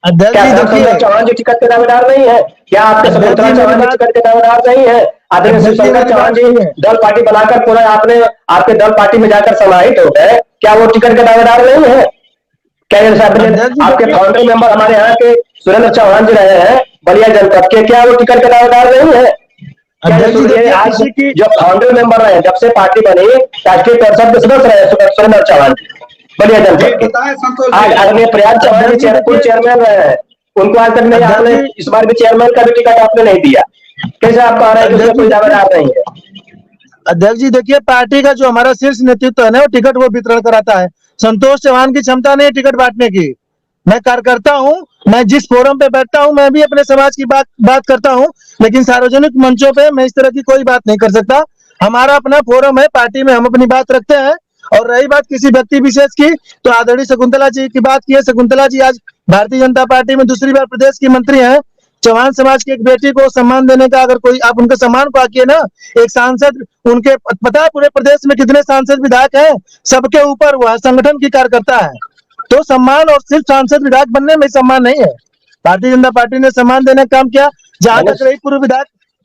क्या श्याम चौहान जी टिकट के दावेदार नहीं है? क्या आपके स्वतंत्रता चौहान जी टिकट के दावेदार नहीं है? आदरणीय शिवशंकर चौहान जी दल पार्टी बनाकर पूरा आपके दल पार्टी में जाकर समाहित हो गए, क्या वो टिकट के दावेदार नहीं है? क्या आपके फाउंडर मेंबर हमारे यहाँ के सुरेंद्र चौहान जी रहे हैं बलिया जनपद के, क्या वो टिकट के दावेदार नहीं है? आज जो फाउंडर मेंबर रहे, जब से पार्टी बनी राष्ट्रीय परिषद के सदस्य रहे सुरेंद्र चौहान जी बलिया जनपद, आज आदरणीय प्रयाग चौहान जी चेयरमैन रहे हैं, उनको आज तक नहीं, आपने इस बार भी चेयरमैन का भी टिकट आपने नहीं दिया। कैसे आप कह रहे हैं कि कोई दावेदार नहीं है? अध्यक्ष जी देखिए, पार्टी का जो हमारा शीर्ष नेतृत्व है ना, वो टिकट वो वितरण कराता है। संतोष चौहान की क्षमता नहीं टिकट बांटने की। मैं कार्यकर्ता हूँ, मैं जिस फोरम पे बैठता हूँ मैं भी अपने समाज की बात करता हूँ, लेकिन सार्वजनिक मंचों पे मैं इस तरह की कोई बात नहीं कर सकता। हमारा अपना फोरम है, पार्टी में हम अपनी बात रखते हैं। और रही बात किसी व्यक्ति विशेष की, तो आदरणीय शकुंतला जी की बात की है। शकुंतला जी आज भारतीय जनता पार्टी में दूसरी बार प्रदेश की मंत्री हैं। चौहान समाज की एक बेटी को सम्मान देने का, अगर कोई आप उनके सम्मान को आकिए ना, एक सांसद उनके पता है पूरे प्रदेश में कितने सांसद विधायक हैं, सबके ऊपर वह संगठन की कार्यकर्ता है। तो सम्मान और सिर्फ सांसद विधायक बनने में सम्मान नहीं है। भारतीय जनता पार्टी ने सम्मान देने का काम किया। जहां तक रही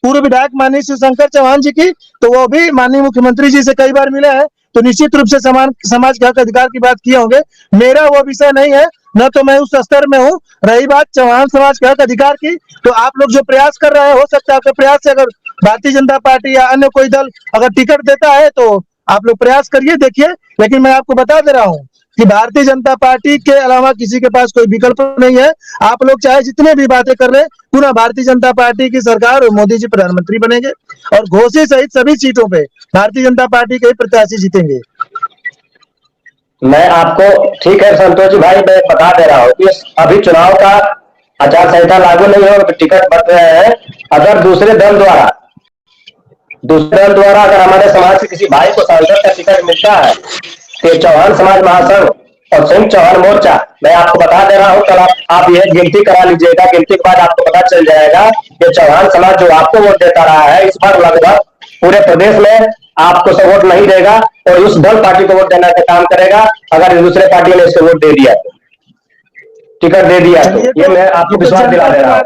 पूर्व विधायक माननीय शिवशंकर चौहान जी की, तो वो भी माननीय मुख्यमंत्री जी से कई बार मिले हैं, तो निश्चित रूप से समाज के हक अधिकार की बात किए होंगे। मेरा वो विषय नहीं है, न तो मैं उस स्तर में हूँ। रही बात चौहान समाज के हक अधिकार की, तो आप लोग जो प्रयास कर रहे हैं, हो सकता है आपके प्रयास से अगर भारतीय जनता पार्टी या अन्य कोई दल अगर टिकट देता है तो आप लोग प्रयास करिए, देखिए। लेकिन मैं आपको बता दे रहा हूँ कि भारतीय जनता पार्टी के अलावा किसी के पास कोई विकल्प नहीं है। आप लोग चाहे जितने भी बातें कर ले, पुनः भारतीय जनता पार्टी की सरकार और मोदी जी प्रधानमंत्री बनेंगे, और घोसी सहित सभी सीटों पे भारतीय जनता पार्टी के ही प्रत्याशी जीतेंगे। मैं आपको, ठीक है संतोष जी भाई, मैं बता दे रहा हूँ कि अभी चुनाव का आचार संहिता लागू नहीं हो, टिकट बट रहे हैं। अगर दूसरे दल द्वारा अगर हमारे समाज के किसी भाई को सांसद का टिकट मिलता है तो चौहान समाज महासंघ और संयुक्त चौहान मोर्चा, मैं आपको बता दे रहा हूँ, कल आप ये गिनती करा लीजिएगा। गिनती के बाद आपको पता चल जाएगा कि चौहान समाज जो आपको वोट देता रहा है, इस बार लगभग पूरे प्रदेश में आपको सब वोट नहीं देगा, और उस दल पार्टी को वोट देने का काम करेगा अगर दूसरे पार्टी ने इसको वोट दे दिया। टिकट दे दिया तो ये मैं आपको विश्वास दिला दे रहा हूँ।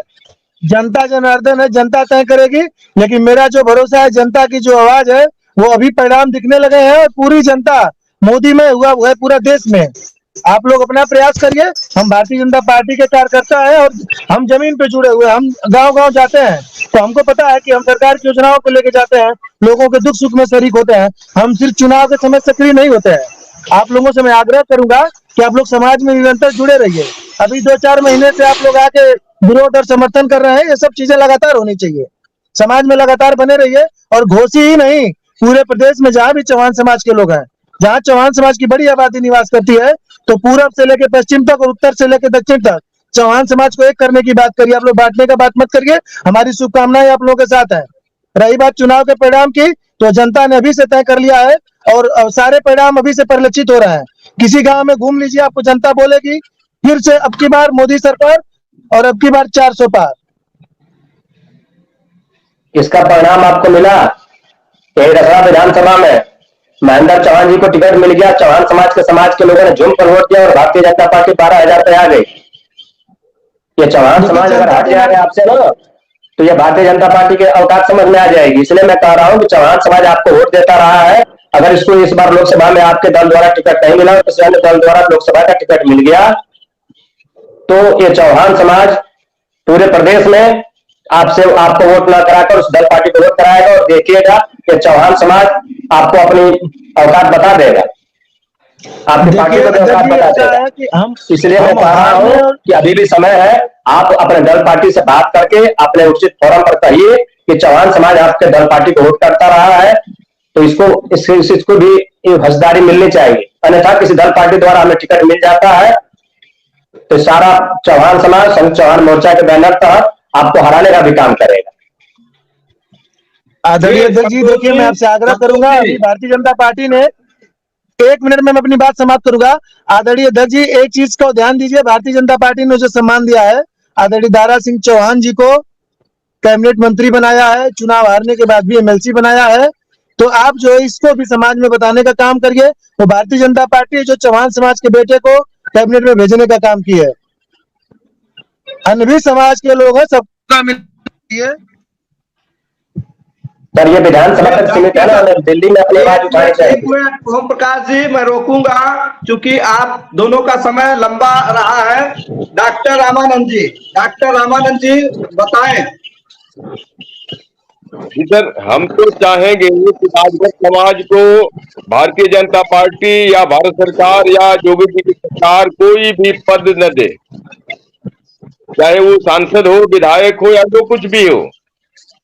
जनता जनार्दन है, जनता तय करेगी। लेकिन मेरा जो भरोसा है, जनता की जो आवाज है, वो अभी परिणाम दिखने लगे हैं। और पूरी जनता मोदी में हुआ है, पूरा देश में। आप लोग अपना प्रयास करिए। हम भारतीय जनता पार्टी के कार्यकर्ता हैं और हम जमीन पे जुड़े हुए हैं। हम गांव-गांव जाते हैं तो हमको पता है कि हम सरकार की योजनाओं को लेके जाते हैं, लोगों के दुख सुख में शरीक होते हैं। हम सिर्फ चुनाव के समय सक्रिय नहीं होते हैं। आप लोगों से मैं आग्रह करूंगा कि आप लोग समाज में निरंतर जुड़े रहिए। अभी 2-4 महीने से आप लोग आके विरोध और समर्थन कर रहे हैं, ये सब चीजें लगातार होनी चाहिए। समाज में लगातार बने रहिए। और घोसी ही नहीं, पूरे प्रदेश में जहां भी चौहान समाज के लोग हैं, जहां चौहान समाज की बड़ी आबादी निवास करती है, तो पूरब से लेकर पश्चिम तक और उत्तर से लेकर दक्षिण तक चौहान समाज को एक करने की बात करिए। आप लोग बांटने का बात मत करिए। हमारी शुभकामनाएं आप लोगों के साथ है। रही बात चुनाव के परिणाम की, तो जनता ने अभी से तय कर लिया है और सारे परिणाम अभी से परिलक्षित हो रहे हैं। किसी गांव में घूम लीजिए, आपको जनता बोलेगी फिर से अब की बार मोदी सरकार और अब की बार 400 पार। इसका परिणाम आपको मिला। यही रसड़ा विधानसभा में महेंद्र चौहान जी को टिकट मिल गया। चौहान समाज के लोगों ने झूम कर वोट दिया और भारतीय जनता पार्टी 12,000 पे आ गई। ये चौहान समाज अगर हट जाएगा आपसे ना, तो ये भारतीय जनता पार्टी के औकात समझ में आ जाएगी। इसलिए मैं कह रहा हूं कि चौहान समाज आपको वोट देता रहा है। अगर इसको इस बार लोकसभा में आपके दल द्वारा टिकट नहीं मिला, किसी अन्य दल द्वारा लोकसभा का टिकट मिल गया, तो ये चौहान समाज पूरे प्रदेश में आपको वोट ना कराकर उस दल पार्टी को वोट कराएगा। और देखिएगा कि चौहान समाज आपको अपनी औकात बता देगा, आपकी पार्टी को औकात बता देगा। इसलिए मैं कह रहा हूं कि अभी भी समय है। आप अपने दल पार्टी से बात करके अपने उचित फोरम पर कहिए कि चौहान समाज आपके दल पार्टी को वोट करता रहा है, तो इसको भी हिस्सेदारी मिलनी चाहिए। अन्यथा किसी दल पार्टी द्वारा हमें टिकट मिल जाता है तो सारा चौहान समाज संघ चौहान मोर्चा के बैनर तहत आपको हराने का भी काम करेगा। आदरणीय अध्यक्ष जी, देखिए मैं आपसे आग्रह करूंगा, अभी भारतीय जनता पार्टी ने 1 मिनट में मैं अपनी बात समाप्त करूंगा। आदरणीय अध्यक्ष जी, एक चीज को ध्यान दीजिए। भारतीय जनता पार्टी ने जो सम्मान दिया है, आदरणीय दारा सिंह चौहान जी को कैबिनेट मंत्री बनाया है, चुनाव हारने के बाद भी MLC बनाया है। तो आप जो है इसको भी समाज में बताने का काम करिए। वो भारतीय जनता पार्टी जो चौहान समाज के बेटे को कैबिनेट में भेजने का काम की है। अन्य भी समाज के लोग हैं, सबका मिलिए। सर ये विधानसभा तक सीमित है ना, दिल्ली में अपनी बात उठानी चाहिए। ओम प्रकाश जी, मैं रोकूंगा क्योंकि आप दोनों का समय लंबा रहा है। डॉक्टर रामानंद जी बताएं। जी सर, हम तो चाहेंगे कि राजभर समाज को भारतीय जनता पार्टी या भारत सरकार या योगी जी की सरकार कोई भी पद न दे, चाहे वो सांसद हो, विधायक हो या जो कुछ भी हो।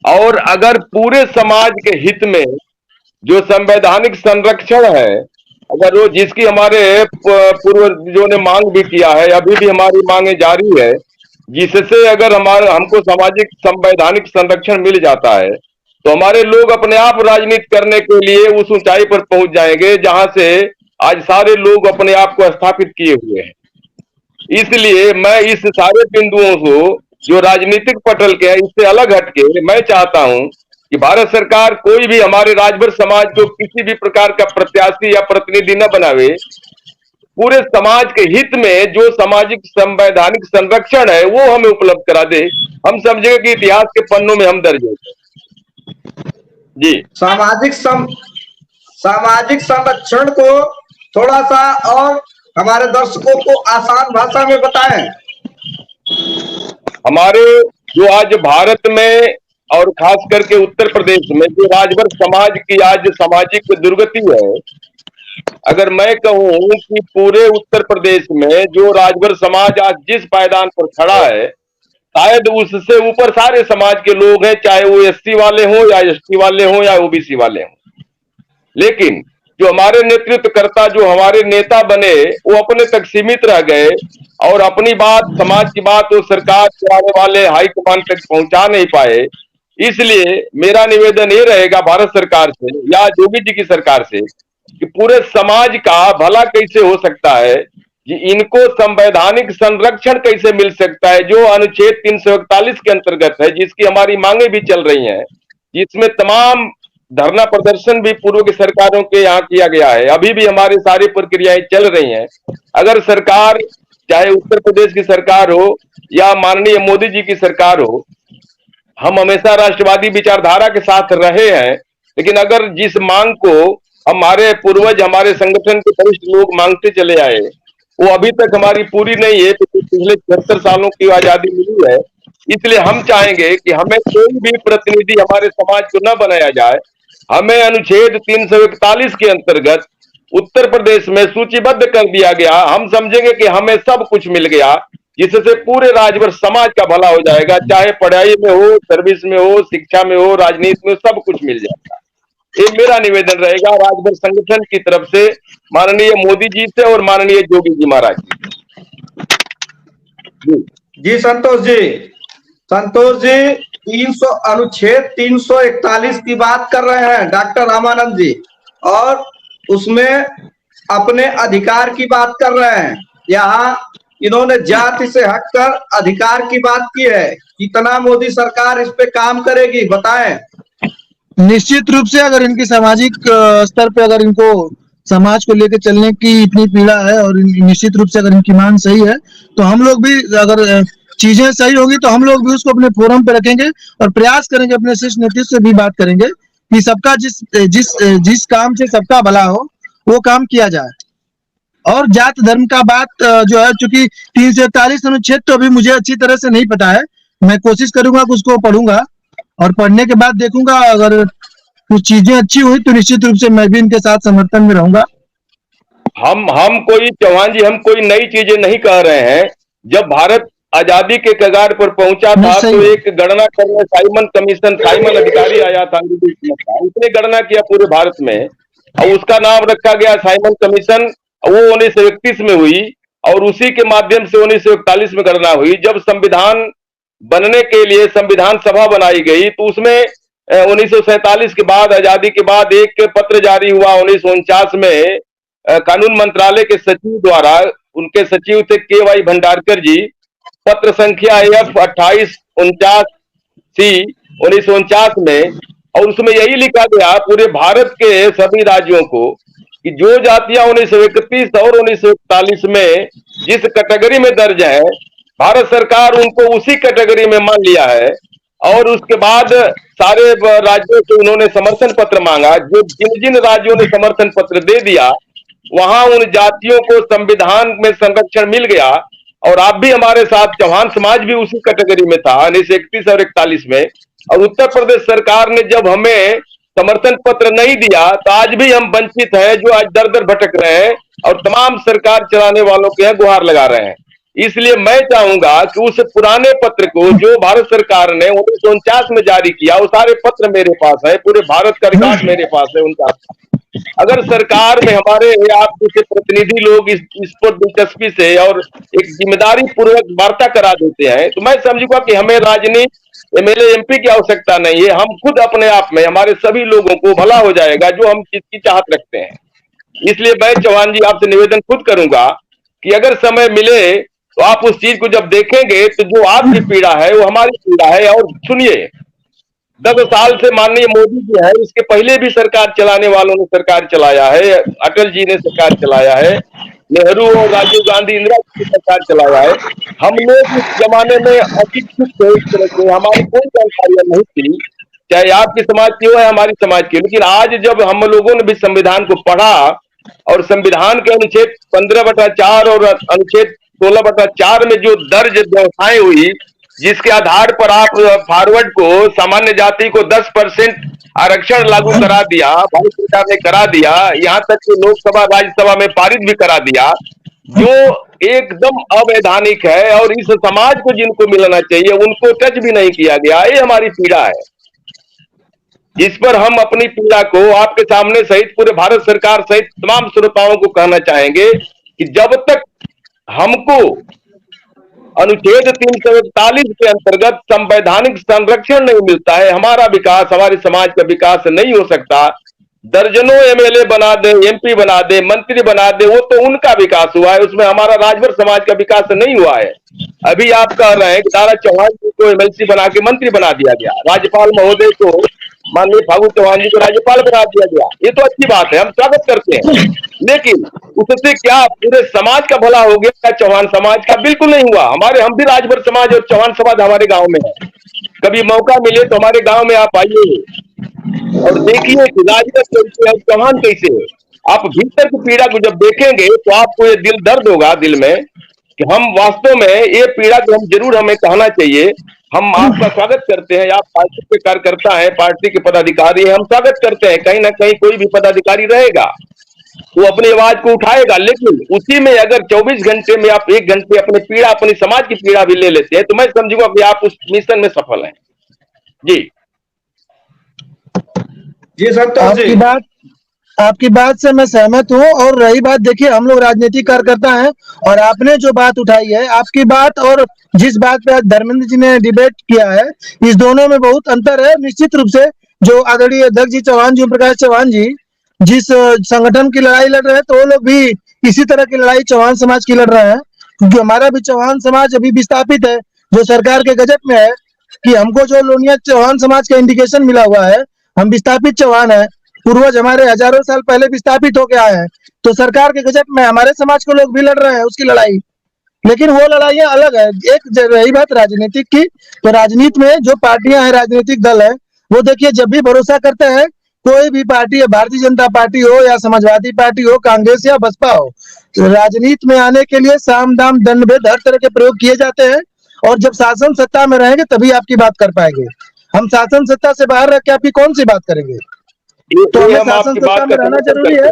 और अगर पूरे समाज के हित में जो संवैधानिक संरक्षण है, अगर वो जिसकी हमारे पूर्वजों ने मांग भी किया है, अभी भी हमारी मांगे जारी है, जिससे अगर हमको सामाजिक संवैधानिक संरक्षण मिल जाता है, तो हमारे लोग अपने आप राजनीति करने के लिए उस ऊंचाई पर पहुंच जाएंगे जहां से आज सारे लोग अपने आप को स्थापित किए हुए हैं। इसलिए मैं इस सारे बिंदुओं को जो राजनीतिक पटल के है, इससे अलग हटके मैं चाहता हूं कि भारत सरकार कोई भी हमारे राजभर समाज को किसी भी प्रकार का प्रत्याशी या प्रतिनिधि न बनावे। पूरे समाज के हित में जो सामाजिक संवैधानिक संरक्षण है वो हमें उपलब्ध करा दे। हम समझेंगे कि इतिहास के पन्नों में हम दर्ज हैं। जी, सामाजिक संरक्षण को थोड़ा सा और हमारे दर्शकों को आसान भाषा में बताएं। हमारे जो आज भारत में और खास करके उत्तर प्रदेश में जो राजभर समाज की आज सामाजिक दुर्गति है, अगर मैं कहूं कि पूरे उत्तर प्रदेश में जो राजभर समाज आज जिस पायदान पर खड़ा है, शायद उससे ऊपर सारे समाज के लोग हैं, चाहे वो SC वाले हों या ST वाले हों या OBC वाले हों। लेकिन जो हमारे नेतृत्वकर्ता, जो हमारे नेता बने, वो अपने तक सीमित रह गए और अपनी बात, समाज की बात वो सरकार चलाने वाले हाईकमान तक पहुंचा नहीं पाए। इसलिए मेरा निवेदन ये रहेगा भारत सरकार से या योगी जी की सरकार से कि पूरे समाज का भला कैसे हो सकता है, कि इनको संवैधानिक संरक्षण कैसे मिल सकता है, जो अनुच्छेद 341 के अंतर्गत है, जिसकी हमारी मांगे भी चल रही हैं, जिसमें तमाम धरना प्रदर्शन भी पूर्व की सरकारों के यहाँ किया गया है, अभी भी हमारी सारी प्रक्रियाएं चल रही हैं। अगर सरकार चाहे उत्तर प्रदेश की सरकार हो या माननीय मोदी जी की सरकार हो, हम हमेशा राष्ट्रवादी विचारधारा के साथ रहे हैं। लेकिन अगर जिस मांग को हमारे पूर्वज, हमारे संगठन के वरिष्ठ लोग मांगते चले आए, वो अभी तक हमारी पूरी नहीं है। तो पिछले 76 सालों की आजादी मिली है, इसलिए हम चाहेंगे कि हमें कोई भी प्रतिनिधि हमारे समाज को न बनाया जाए। हमें अनुच्छेद 341 के अंतर्गत उत्तर प्रदेश में सूचीबद्ध कर दिया गया। हम समझेंगे कि हमें सब कुछ मिल गया, जिससे पूरे राजभर समाज का भला हो जाएगा। चाहे पढ़ाई में हो, सर्विस में हो, शिक्षा में हो, राजनीति में, सब कुछ मिल जाएगा। ये मेरा निवेदन रहेगा राजभर संगठन की तरफ से माननीय मोदी जी से और माननीय जोगी जी महाराज जी। जी संतोष जी, संतोष जी 300 अनुच्छेद 341 की बात कर रहे हैं डॉक्टर रामानंद जी, और उसमें अपने अधिकार की बात कर रहे हैं। यहाँ इन्होंने जाति से हटकर अधिकार की बात की है। कितना मोदी सरकार इस पे काम करेगी, बताएं। निश्चित रूप से अगर इनकी सामाजिक स्तर पे अगर इनको समाज को लेकर चलने की इतनी पीड़ा है और निश्चित रूप से अगर इनकी मांग सही है, तो हम लोग भी अगर चीजें सही होगी तो हम लोग भी उसको अपने फोरम पे रखेंगे और प्रयास करेंगे, अपने शीर्ष नेतृत्व से भी बात करेंगे कि सबका जिस काम से सबका भला हो वो काम किया जाए। और जात धर्म का बात जो है, चूंकि 341 अनुच्छेद तो अभी मुझे अच्छी तरह से नहीं पता है, मैं कोशिश करूंगा कि उसको पढ़ूंगा और पढ़ने के बाद देखूंगा, अगर कुछ चीजें अच्छी हुई तो निश्चित रूप से मैं भी इनके साथ समर्थन में रहूंगा। हम कोई चौहान जी, हम कोई नई चीजें नहीं कह रहे हैं। जब भारत आजादी के कगार पर पहुंचा था तो एक गणना करने साइमन कमीशन, साइमन अधिकारी आया था, उसने गणना किया पूरे भारत में और उसका नाम रखा गया साइमन कमीशन। वो 1931 में हुई और उसी के माध्यम से 1941 में गणना हुई। जब संविधान बनने के लिए संविधान सभा बनाई गई तो उसमें 1947 के बाद, आजादी के बाद एक पत्र जारी हुआ 1949 में कानून मंत्रालय के सचिव द्वारा। उनके सचिव थे के.वाई. भंडारकर जी। पत्र संख्या F2849C 1949 में, और उसमें यही लिखा गया पूरे भारत के सभी राज्यों को कि जो जातियां 1931 और 1941 में जिस कैटेगरी में दर्ज है, भारत सरकार उनको उसी कैटेगरी में मान लिया है। और उसके बाद सारे राज्यों से उन्होंने समर्थन पत्र मांगा। जो जिन जिन राज्यों ने समर्थन पत्र दे दिया, वहां उन जातियों को संविधान में संरक्षण मिल गया। और आप भी हमारे साथ, चौहान समाज भी उसी कैटेगरी में था 1931 और 41 में। और उत्तर प्रदेश सरकार ने जब हमें समर्थन पत्र नहीं दिया तो आज भी हम वंचित हैं, जो आज दर दर भटक रहे हैं और तमाम सरकार चलाने वालों के यहाँ गुहार लगा रहे हैं। इसलिए मैं चाहूंगा कि उस पुराने पत्र को जो भारत सरकार ने 1949 में जारी किया, वो सारे पत्र मेरे पास है, पूरे भारत का रिकॉर्ड मेरे पास है उनका। अगर सरकार में हमारे आप जैसे प्रतिनिधि लोग इस पर दिलचस्पी से और एक जिम्मेदारी पूर्वक वार्ता करा देते हैं, तो मैं समझूंगा कि हमें राजनीति, एमएलए, एमपी की आवश्यकता नहीं है। हम खुद अपने आप में, हमारे सभी लोगों को भला हो जाएगा जो हम जिसकी चाहत रखते हैं। इसलिए मैं चौहान जी आपसे निवेदन खुद करूंगा कि अगर समय मिले तो आप उस चीज को जब देखेंगे तो जो आपकी पीड़ा है वो हमारी पीड़ा है। और सुनिए, 10 साल से माननीय मोदी जी है, इसके पहले भी सरकार चलाने वालों ने सरकार चलाया है, अटल जी ने सरकार चलाया है, नेहरू और राजीव गांधी, इंदिरा जी की सरकार चलाया है। हम लोग इस जमाने में अशिक्षित थे, इस तरह से हमारी कोई जानकारी नहीं थी, चाहे आपके समाज की हो या हमारी समाज की। लेकिन आज जब हम लोगों ने भी संविधान को पढ़ा और संविधान के अनुच्छेद 15/4 और अनुच्छेद 16/4 में जो दर्ज व्यवस्थाएं हुई, जिसके आधार पर आप फॉरवर्ड को, सामान्य जाति को 10% आरक्षण लागू करा दिया, भारत सरकार ने करा दिया, यहाँ तक कि लोकसभा राज्यसभा में पारित भी करा दिया, जो एकदम अवैधानिक है। और इस समाज को जिनको मिलना चाहिए उनको टच भी नहीं किया गया। ये हमारी पीड़ा है। इस पर हम अपनी पीड़ा को आपके सामने सहित पूरे भारत सरकार सहित तमाम श्रोताओं को कहना चाहेंगे कि जब तक हमको अनुच्छेद 341 के अंतर्गत संवैधानिक संरक्षण नहीं मिलता है, हमारा विकास, हमारे समाज का विकास नहीं हो सकता। दर्जनों एमएलए बना दे, एमपी बना दे, मंत्री बना दे, वो तो उनका विकास हुआ है, उसमें हमारा राजभर समाज का विकास नहीं हुआ है। अभी आप कह रहे हैं कि दारा चौहान जी को एमएलसी बना के मंत्री बना दिया गया, राज्यपाल महोदय को माननीय फागू चौहान जी को राज्यपाल बना दिया गया, ये तो अच्छी बात है, हम स्वागत करते हैं। लेकिन उससे क्या पूरे समाज का भला हो गया? चौहान समाज का बिल्कुल नहीं हुआ। हम भी राजभर समाज और चौहान समाज हमारे गांव में है। कभी मौका मिले तो हमारे गांव में आप आइए और देखिए कि राजभर कैसे है, चौहान कैसे है। आप भीतर की पीड़ा को जब देखेंगे तो आपको ये दिल दर्द होगा दिल में कि हम वास्तव में ये पीड़ा को हम जरूर हमें कहना चाहिए। हम आपका स्वागत करते हैं, आप पार्टी के कार्यकर्ता हैं, पार्टी के पदाधिकारी हैं, हम स्वागत करते हैं। कहीं ना कहीं कोई भी पदाधिकारी रहेगा वो अपनी आवाज को उठाएगा, लेकिन उसी में अगर 24 घंटे में आप 1 घंटे अपनी पीड़ा, अपनी समाज की पीड़ा भी ले लेते हैं तो मैं समझूंगा कि आप उस मिशन में सफल हैं। जी जी संतोष जी, आपकी बात से मैं सहमत हूँ। और रही बात, देखिए हम लोग राजनीतिक कार्यकर्ता हैं और आपने जो बात उठाई है, आपकी बात और जिस बात पे आज धर्मेंद्र जी ने डिबेट किया है, इस दोनों में बहुत अंतर है। निश्चित रूप से जो आदरणीय अध्यक्ष जी चौहान जी, ओम प्रकाश चौहान जी जिस संगठन की लड़ाई लड़ रहे हैं, तो वो लोग भी इसी तरह की लड़ाई चौहान समाज की लड़ रहे हैं, क्योंकि हमारा भी चौहान समाज अभी विस्थापित है, जो सरकार के गजट में है कि हमको जो लोनिया चौहान समाज का इंडिकेशन मिला हुआ है, हम विस्थापित चौहान है, पूर्वज हमारे हजारों साल पहले विस्थापित होके आए हैं, तो सरकार के गजट में हमारे समाज के लोग भी लड़ रहे हैं उसकी लड़ाई। लेकिन वो लड़ाइयां अलग है। एक रही बात राजनीतिक की, तो राजनीति में जो पार्टियां हैं, राजनीतिक दल है, वो देखिए जब भी भरोसा करते हैं, कोई भी पार्टी है, भारतीय जनता पार्टी हो या समाजवादी पार्टी हो, कांग्रेस या बसपा हो, तो राजनीति में आने के लिए साम दाम दंड भेद हर तरह के प्रयोग किए जाते हैं। और जब शासन सत्ता में रहेंगे तभी आपकी बात कर पाएंगे। हम शासन सत्ता से बाहर रह के आपकी कौन सी बात करेंगे? तो हमें शासन सत्ता में रहना जरूरी है।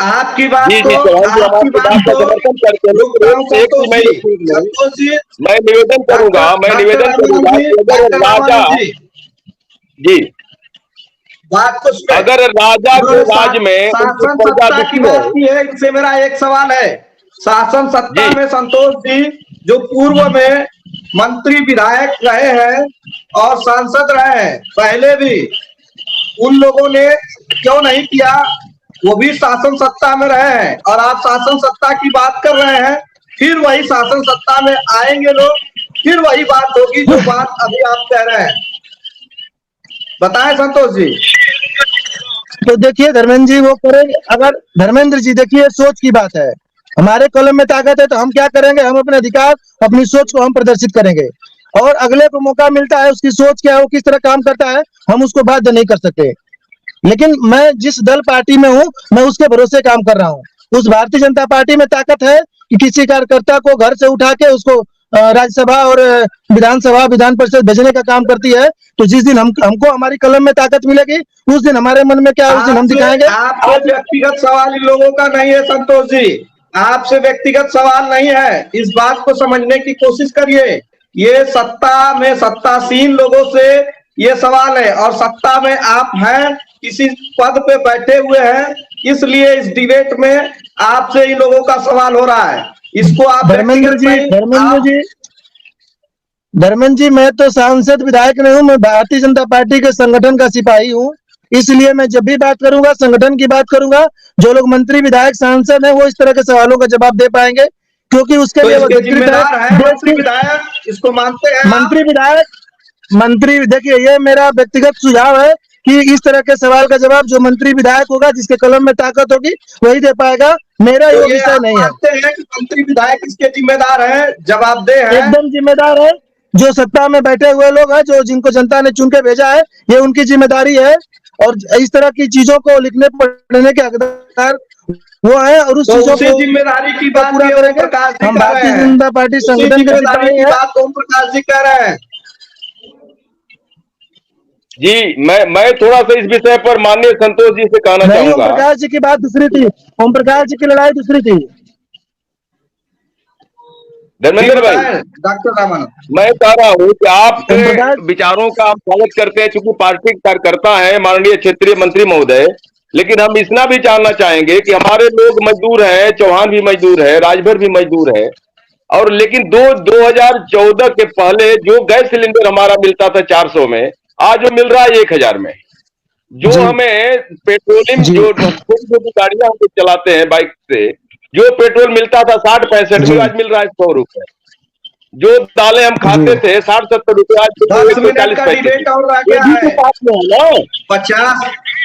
आपकी बात जी को जी आपकी बात को समर्थन करते हैं। संतोष जी, मैं निवेदन करूंगा कि अगर राजा जी बात को सुने। अगर राजा के राज में शासन सत्ता की बात की है, इनसे मेरा एक सवाल है। शासन सत्ता में संतोष जी जो पूर्व में मंत्री विधायक रहे हैं और सांसद रहे हैं पहले भी, उन लोगों ने क्यों नहीं किया? वो भी शासन सत्ता में रहे हैं और आप शासन सत्ता की बात कर रहे हैं। फिर वही शासन सत्ता में आएंगे लोग, फिर वही बात होगी जो बात अभी आप कह रहे हैं। बताएं संतोष जी। तो देखिए धर्मेंद्र जी वो करेंगे, अगर धर्मेंद्र जी देखिए सोच की बात है, हमारे कलम में ताकत है तो हम क्या करेंगे, हम अपने अधिकार, अपनी सोच को हम प्रदर्शित करेंगे। और अगले को मौका मिलता है, उसकी सोच क्या है, वो किस तरह काम करता है, हम उसको बाध्य नहीं कर सकते। लेकिन मैं जिस दल पार्टी में हूँ, मैं उसके भरोसे काम कर रहा हूँ। उस भारतीय जनता पार्टी में ताकत है कि किसी कार्यकर्ता को घर से उठा के उसको राज्यसभा और विधानसभा, विधान परिषद भेजने का काम करती है। तो जिस दिन हमको हमारी कलम में ताकत मिलेगी, उस दिन हमारे मन में क्या है, उस दिन हम दिखाएंगे। आपसे व्यक्तिगत सवाल इन लोगों का नहीं है संतोष जी, आपसे व्यक्तिगत सवाल नहीं है। इस बात को समझने की कोशिश करिए। ये सत्ता में सत्तासीन लोगों से ये सवाल है, और सत्ता में आप हैं, किसी पद पे बैठे हुए हैं, इसलिए इस डिबेट में आपसे इन लोगों का सवाल हो रहा है। इसको आप धर्मेंद्र जी, मैं तो सांसद विधायक नहीं हूँ, मैं भारतीय जनता पार्टी के संगठन का सिपाही हूँ। इसलिए मैं जब भी बात करूंगा, संगठन की बात करूंगा। जो लोग मंत्री विधायक सांसद हैं, वो इस तरह के सवालों का जवाब दे पाएंगे, क्योंकि उसके लिए वो जिम्मेदार है मंत्री विधायक, इसको मानते हैं मंत्री। देखिए ये मेरा व्यक्तिगत सुझाव है कि इस तरह के सवाल का जवाब जो मंत्री विधायक होगा, जिसके कलम में ताकत होगी, वही दे पाएगा। मेरा ये विषय नहीं है। मानते हैं कि मंत्री विधायक इसके जिम्मेदार है, जवाबदेह है? एकदम जिम्मेदार है। जो सत्ता में बैठे हुए लोग हैं, जो जिनको जनता ने चुन के भेजा है, ये उनकी जिम्मेदारी है। और इस तरह की चीजों को लिखने पढ़ने के हकदार वो है, और उस चीजों को जिम्मेदारी की बात पूरा करेंगे। हम भारतीय जनता पार्टी संगठन के सिपाही हैं। बात ओम प्रकाश जी कह रहे हैं। जी मैं थोड़ा सा इस विषय पर माननीय संतोष जी से कहना चाहूंगा। ओम प्रकाश जी की बात दूसरी थी, ओम प्रकाश जी की लड़ाई दूसरी थी। धर्मेंद्र भाई, डॉक्टर रामानंद, मैं कह रहा हूँ कि आपके विचारों का हम स्वागत करते हैं, चूंकि पार्टी कार्यकर्ता है माननीय क्षेत्रीय मंत्री महोदय। लेकिन हम इतना भी जानना चाहेंगे कि हमारे लोग मजदूर हैं, चौहान भी मजदूर है, राजभर भी मजदूर है, और लेकिन 2014 के पहले जो गैस सिलेंडर हमारा मिलता था 400 में, आज वो मिल रहा है 1000 में। जो हमें पेट्रोलियम, जो गाड़ियां हम चलाते हैं बाइक से, जो पेट्रोल मिलता था 60-65 में, आज मिल रहा है 100 रुपए। जो दालें हम खाते थे 60-70 रुपए, आज 10 मिनट 140 का पैसे डिबेट और रह ये गया भी तो है। पास में है ना।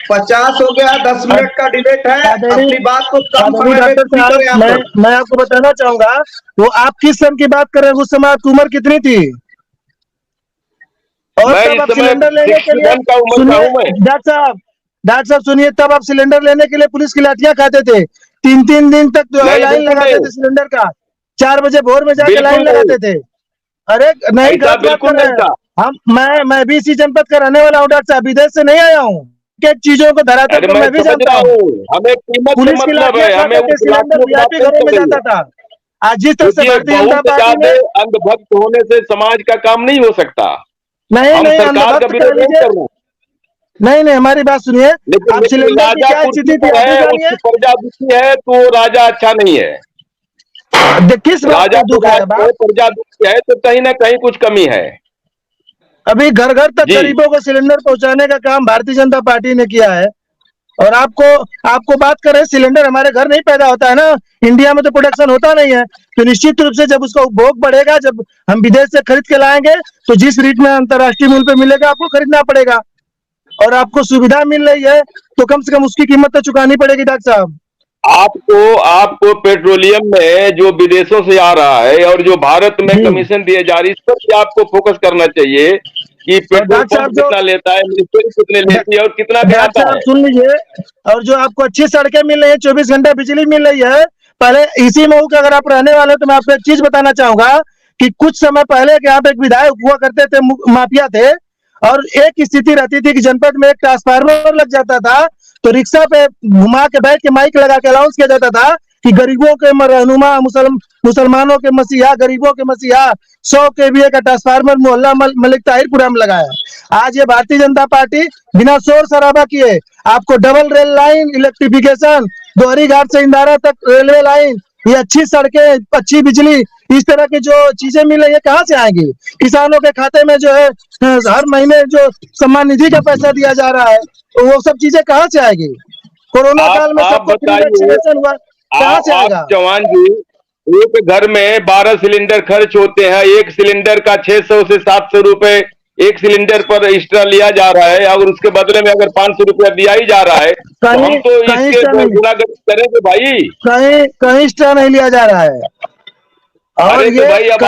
50 हो गया, 10 मिनट का डिबेट है। अपनी बात को कम आदरणीय समय में डॉक्टर पूरी करें साहब, आप लोग। मैं आपको बताना चाहूंगा, वो आप किस सन की बात कर रहे हैं, उस समय आपकी उम्र कितनी थी? और मैं तब इस आप समय सिलेंडर लेने के लिए 61 का उम्र का सुनिए हूं मैं। डॉक्टर साहब सुनिए, तब आप सिलेंडर लेने के लिए पुलिस की लाठियां खाते थे, 3-3 दिन तक जो है नहीं, लाइन बिल्कुल लगाते नहीं, थे सिलेंडर का, 4 बजे भोर में जाके बिल्कुल लाइन नहीं, लगाते थे। अरे नहीं, ऐसा गलत बात बिल्कुल कर रहे नहीं हैं। था। मैं भी इसी जनपद का रहने वाला हूँ डॉक्टर साहब, विदेश से नहीं आया हूँ, के चीजों को धरातल अरे को मैं मैं भी समझ जानता रहा हूँ। हूँ, हमें कीमत से पुलिस की मतलब लाठियां है, हमें खाता थे, उस सिलेंडर लाठियों की बात वीआईपी नहीं घरों में करेंगे। जाता था। आज जिस तरह से देखिए, भारतीय जनता बहुत पार्टी ज्यादा ने, अंधभक्त होने से समाज का काम नहीं हो सकता। नहीं हम नहीं सरकार का अंधभक्त कह विरोध नहीं लीजिए, कर रहे हैं, नहीं नहीं हमारी बात सुनिए, लेकिन आप सिलेंडर की राजा क्या कुर्सी स्थिति थी पर आप भी है, जानिए। उसकी प्रजा दुखी है, तो वो राजा अच्छा नहीं है। किस बात राजा का तो दुख है राजा है, बात? प्रजा दुखी है, तो कहीं ना कहीं कुछ कमी है। अभी घर घर तक जी, गरीबों को सिलेंडर पहुंचाने का काम भारतीय जनता पार्टी ने किया है। और आपको आपको बात करें, सिलेंडर हमारे घर नहीं पैदा होता है ना, इंडिया में तो प्रोडक्शन होता नहीं है, तो निश्चित रूप से जब उसका उपभोग बढ़ेगा, जब हम विदेश से खरीद के लाएंगे, तो जिस रेट में अंतर्राष्ट्रीय मूल्य पे मिलेगा आपको खरीदना पड़ेगा। और आपको सुविधा मिल रही है तो कम से कम उसकी कीमत तो चुकानी पड़ेगी डॉक्टर साहब। आपको आपको पेट्रोलियम में जो विदेशों से आ रहा है और जो भारत में जी, कमीशन दिए जा रही है, इस पर भी आपको फोकस करना चाहिए कि और पेट्रोल डॉक्टर पंप साहब जो कितना लेता है, मिनिस्ट्री कितने लेती है और कितना में डॉक्टर आता साहब है। सुन लीजिए, और जो आपको अच्छी सड़कें मिल रही है, 24 घंटा बिजली मिल रही है, पहले इसी मऊ के अगर आप रहने वाले हो तो मैं आपको एक चीज बताना चाहूंगा कि कुछ समय पहले के यहाँ पे एक विधायक हुआ करते थे, माफिया थे, और एक स्थिति रहती थी कि जनपद में एक ट्रांसफार्मर लग जाता था तो रिक्शा पे घुमा के बैठ के माइक लगा के अनाउंस किया जाता था कि गरीबों के रहनुमा, मुसलमानों के मसीहा, गरीबों के मसीहा, 100 केवीए का ट्रांसफार्मर मोहल्ला मलिक ताहिरपुरा में लगाया। आज ये भारतीय जनता पार्टी बिना शोर शराबा किए आपको डबल रेल लाइन, इलेक्ट्रिफिकेशन, दोहरी घाट से इंदारा तक रेलवे लाइन, ये अच्छी सड़कें, अच्छी बिजली, इस तरह की जो चीजें मिल रही है कहाँ से आएंगी? किसानों के खाते में जो है हर महीने जो सम्मान निधि का पैसा दिया जा रहा है, तो वो सब चीजें कहाँ से आएगी? कोरोना काल में आप सबको फ्री बताइए, वैक्सीनेशन हुआ, कहाँ से आप आएगा? चौहान जी, एक घर में 12 सिलेंडर खर्च होते हैं, एक सिलेंडर का 600 से 700 रुपए एक सिलेंडर पर एक्स्ट्रा लिया जा रहा है, और उसके बदले में अगर 500 रुपया दिया ही जा रहा है, तो हम कहीं तो कहीं इसके एक्स्ट्रा नहीं, गुनागरी करेंगे भाई। कहीं कहीं एक्स्ट्रा नहीं लिया जा रहा है। और अरे तो ये भाई अब